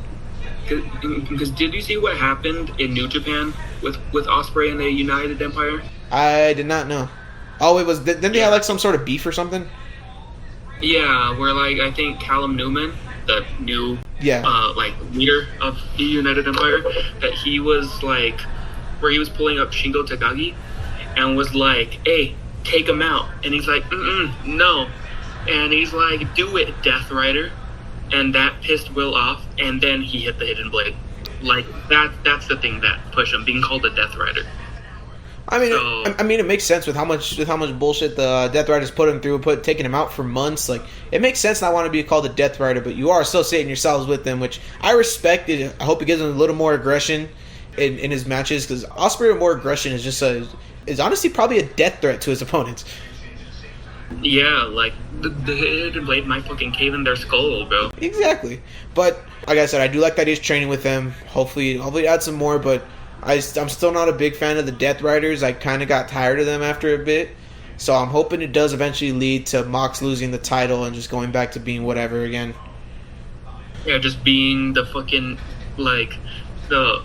B: Because did you see what happened in New Japan with Ospreay and the United Empire?
A: I did not know. Oh, it was. Didn't they have like some sort of beef or something?
B: Yeah, where like I think Callum Newman, the new leader of the United Empire, that he was like where he was pulling up Shingo Takagi and was like, "Hey, take him out," and he's like, "No," and he's like, "Do it, Death Rider," and that pissed Will off, and then he hit the Hidden Blade. Like that's the thing that pushed him being called a Death Rider.
A: I mean, it makes sense with how much bullshit the Death Riders put him through, taking him out for months. Like, it makes sense not want to be called a Death Rider, but you are associating yourselves with them, which I respect. I hope it gives him a little more aggression in his matches, because Ospreay with more aggression is honestly probably a death threat to his opponents.
B: Yeah, like the Hidden Blade might fucking cave in their skull, bro.
A: Exactly, but like I said, I do like that he's training with them. Hopefully add some more, but. I'm still not a big fan of the Death Riders. I kind of got tired of them after a bit. So I'm hoping it does eventually lead to Mox losing the title and just going back to being whatever again.
B: Yeah, just being the fucking, like, the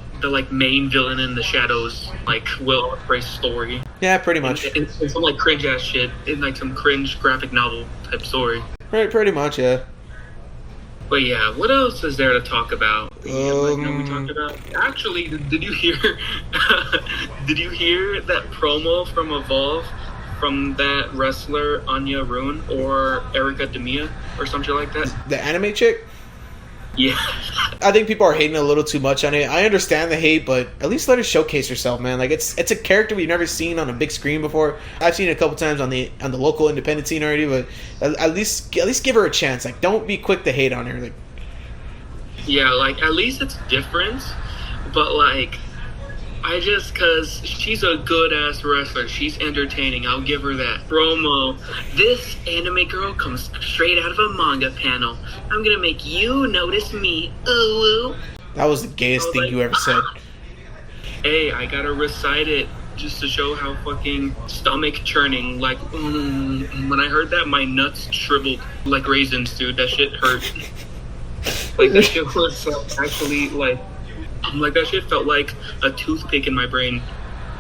B: main villain in the shadows, like, Will Ospreay's story.
A: Yeah, pretty much.
B: In some, like, cringe-ass shit. In, like, some cringe graphic novel type story.
A: Pretty much, yeah.
B: But yeah, what else is there to talk about? We talked about. Actually, did you hear? Did you hear that promo from Evolve from that wrestler Anya Rune or Erica Demia or something like that?
A: The anime chick?
B: Yeah.
A: I think people are hating a little too much on it. I understand the hate, but at least let her showcase herself, man. Like it's a character we've never seen on a big screen before. I've seen it a couple times on the local independent scene already, but at least give her a chance. Like, don't be quick to hate on her. Like,
B: yeah, like at least it's different, but like Cause she's a good ass wrestler. She's entertaining. I'll give her that. Promo. This anime girl comes straight out of a manga panel. I'm gonna make you notice me. Ooh.
A: That was the gayest thing you ever said.
B: Hey, I gotta recite it just to show how fucking stomach churning. Like, when I heard that, my nuts shriveled like raisins, dude. That shit hurt. Like, that shit was actually like. Like, that shit felt like a toothpick in my brain.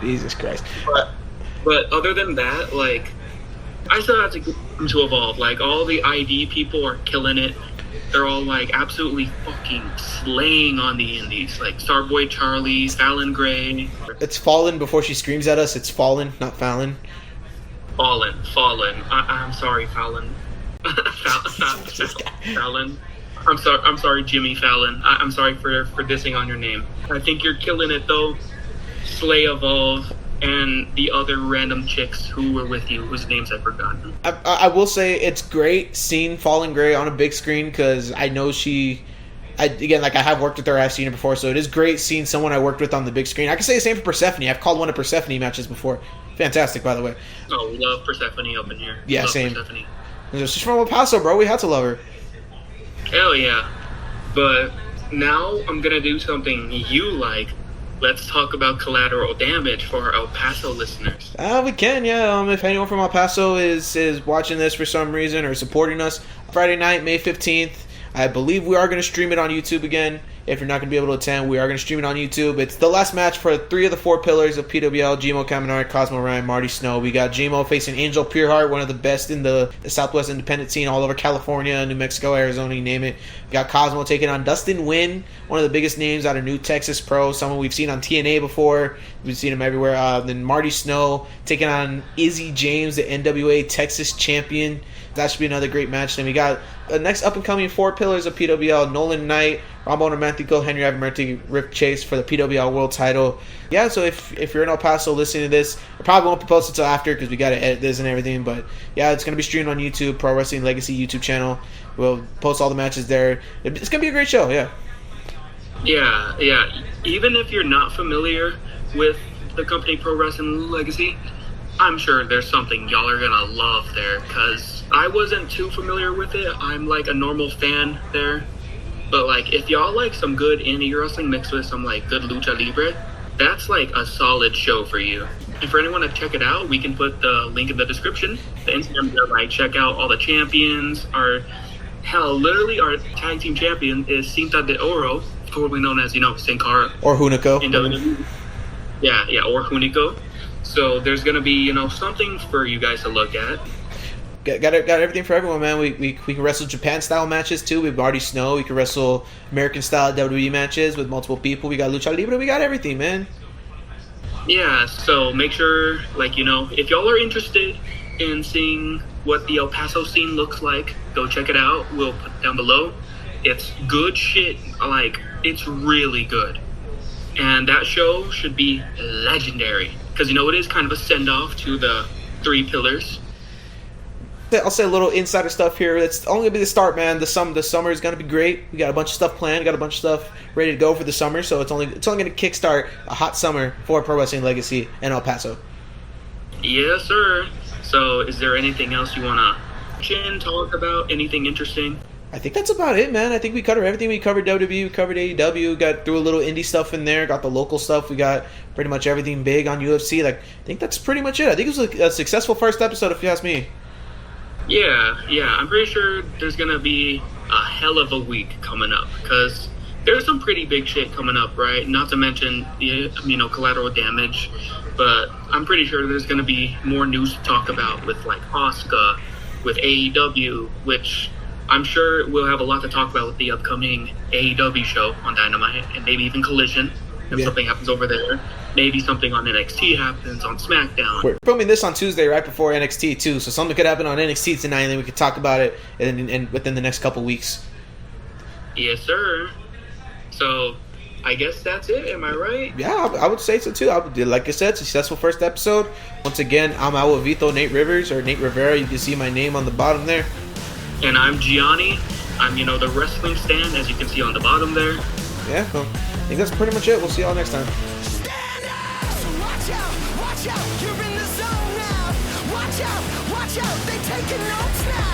A: Jesus Christ.
B: But other than that, like, I still have to get them to evolve. Like, all the ID people are killing it. They're all, like, absolutely fucking slaying on the indies. Like, Starboy Charlie, Fallon Gray.
A: It's Fallen before she screams at us. It's Fallen, not Fallon.
B: Fallen. I'm sorry, Fallon. Fallon. I'm sorry, Jimmy Fallon. I'm sorry for dissing on your name. I think you're killing it, though. Slay Evolve and the other random chicks who were with you, whose names I've forgotten.
A: I will say it's great seeing Fallen Gray on a big screen because I know I have worked with her, I've seen her before, so it is great seeing someone I worked with on the big screen. I can say the same for Persephone. I've called one of Persephone matches before. Fantastic, by the way.
B: Oh, we love Persephone up in here.
A: Yeah,
B: love
A: same.
B: Persephone.
A: She's from El Paso, bro. We had to love her.
B: Hell yeah. But now I'm going to do something you like. Let's talk about Collateral Damage for our El Paso listeners.
A: We can, yeah. If anyone from El Paso is watching this for some reason or supporting us, Friday night, May 15th, I believe we are going to stream it on YouTube again. If you're not going to be able to attend, we are going to stream it on YouTube. It's the last match for 3 of the 4 pillars of PWL, Gmo Kaminari, Cosmo Ryan, Marty Snow. We got Gmo facing Angel Pureheart, one of the best in the Southwest independent scene all over California, New Mexico, Arizona, you name it. We got Cosmo taking on Dustin Nguyen, one of the biggest names out of New Texas Pro, someone we've seen on TNA before. We've seen him everywhere. Then Marty Snow taking on Izzy James, the NWA Texas champion. That should be another great match. Then we got the next up-and-coming 4 pillars of PWL, Nolan Knight, Ramon Romantico, Henry Abermerti, Rip Chase for the PWL World title. Yeah, so if you're in El Paso listening to this, I probably won't post it until after because we got to edit this and everything. But yeah, it's going to be streamed on YouTube, Pro Wrestling Legacy YouTube channel. We'll post all the matches there. It's going to be a great show, yeah.
B: Yeah. Even if you're not familiar with the company Pro Wrestling Legacy, I'm sure there's something y'all are going to love there because I wasn't too familiar with it. I'm like a normal fan there. But like if y'all like some good indie wrestling mixed with some like good lucha libre, that's like a solid show for you. And for anyone to check it out, we can put the link in the description. The Instagram to like check out all the champions. Literally our tag team champion is Cinta de Oro, formerly known as, Sin Cara.
A: Or Hunico.
B: In WWE. Yeah, or Hunico. So there's gonna be, something for you guys to look at.
A: Got everything for everyone, man. We can wrestle Japan style matches too. We've Marty Snow. We can wrestle American style WWE matches with multiple people. We got Lucha Libre. We got everything, man.
B: Yeah, so make sure, if y'all are interested in seeing what the El Paso scene looks like, go check it out. We'll put it down below. It's good shit. It's really good. And that show should be legendary. Because, it is kind of a send-off to the 3 pillars.
A: I'll say a little insider stuff here. It's only going to be the start, man. The summer is going to be great. We got a bunch of stuff planned. Got a bunch of stuff ready to go for the summer. So it's only going to kickstart a hot summer for Pro Wrestling Legacy and El Paso.
B: Yes, sir. So is there anything else you want to talk about? Anything interesting?
A: I think that's about it, man. I think we covered everything. We covered WWE, we covered AEW, got through a little indie stuff in there, got the local stuff. We got pretty much everything big on UFC. I think that's pretty much it. I think it was a successful first episode, if you ask me.
B: Yeah. I'm pretty sure there's going to be a hell of a week coming up because there's some pretty big shit coming up, right? Not to mention, Collateral Damage. But I'm pretty sure there's going to be more news to talk about with, Asuka, with AEW, which I'm sure we'll have a lot to talk about with the upcoming AEW show on Dynamite and maybe even Collision if something happens over there. Maybe something on NXT happens on SmackDown.
A: We're filming this on Tuesday right before NXT too, so something could happen on NXT tonight and then we could talk about it and within the next couple weeks.
B: Yes, sir. So I guess that's it. Am I right?
A: Yeah, I would say so too. Like I said, successful first episode. Once again, I'm Awo Vito, Nate Rivers, or Nate Rivera. You can see my name on the bottom there.
B: And I'm Gianni. I'm, the wrestling stand, as you can see on the bottom there.
A: Yeah, well, I think that's pretty much it. We'll see y'all next time.
C: Watch out, they taking notes now.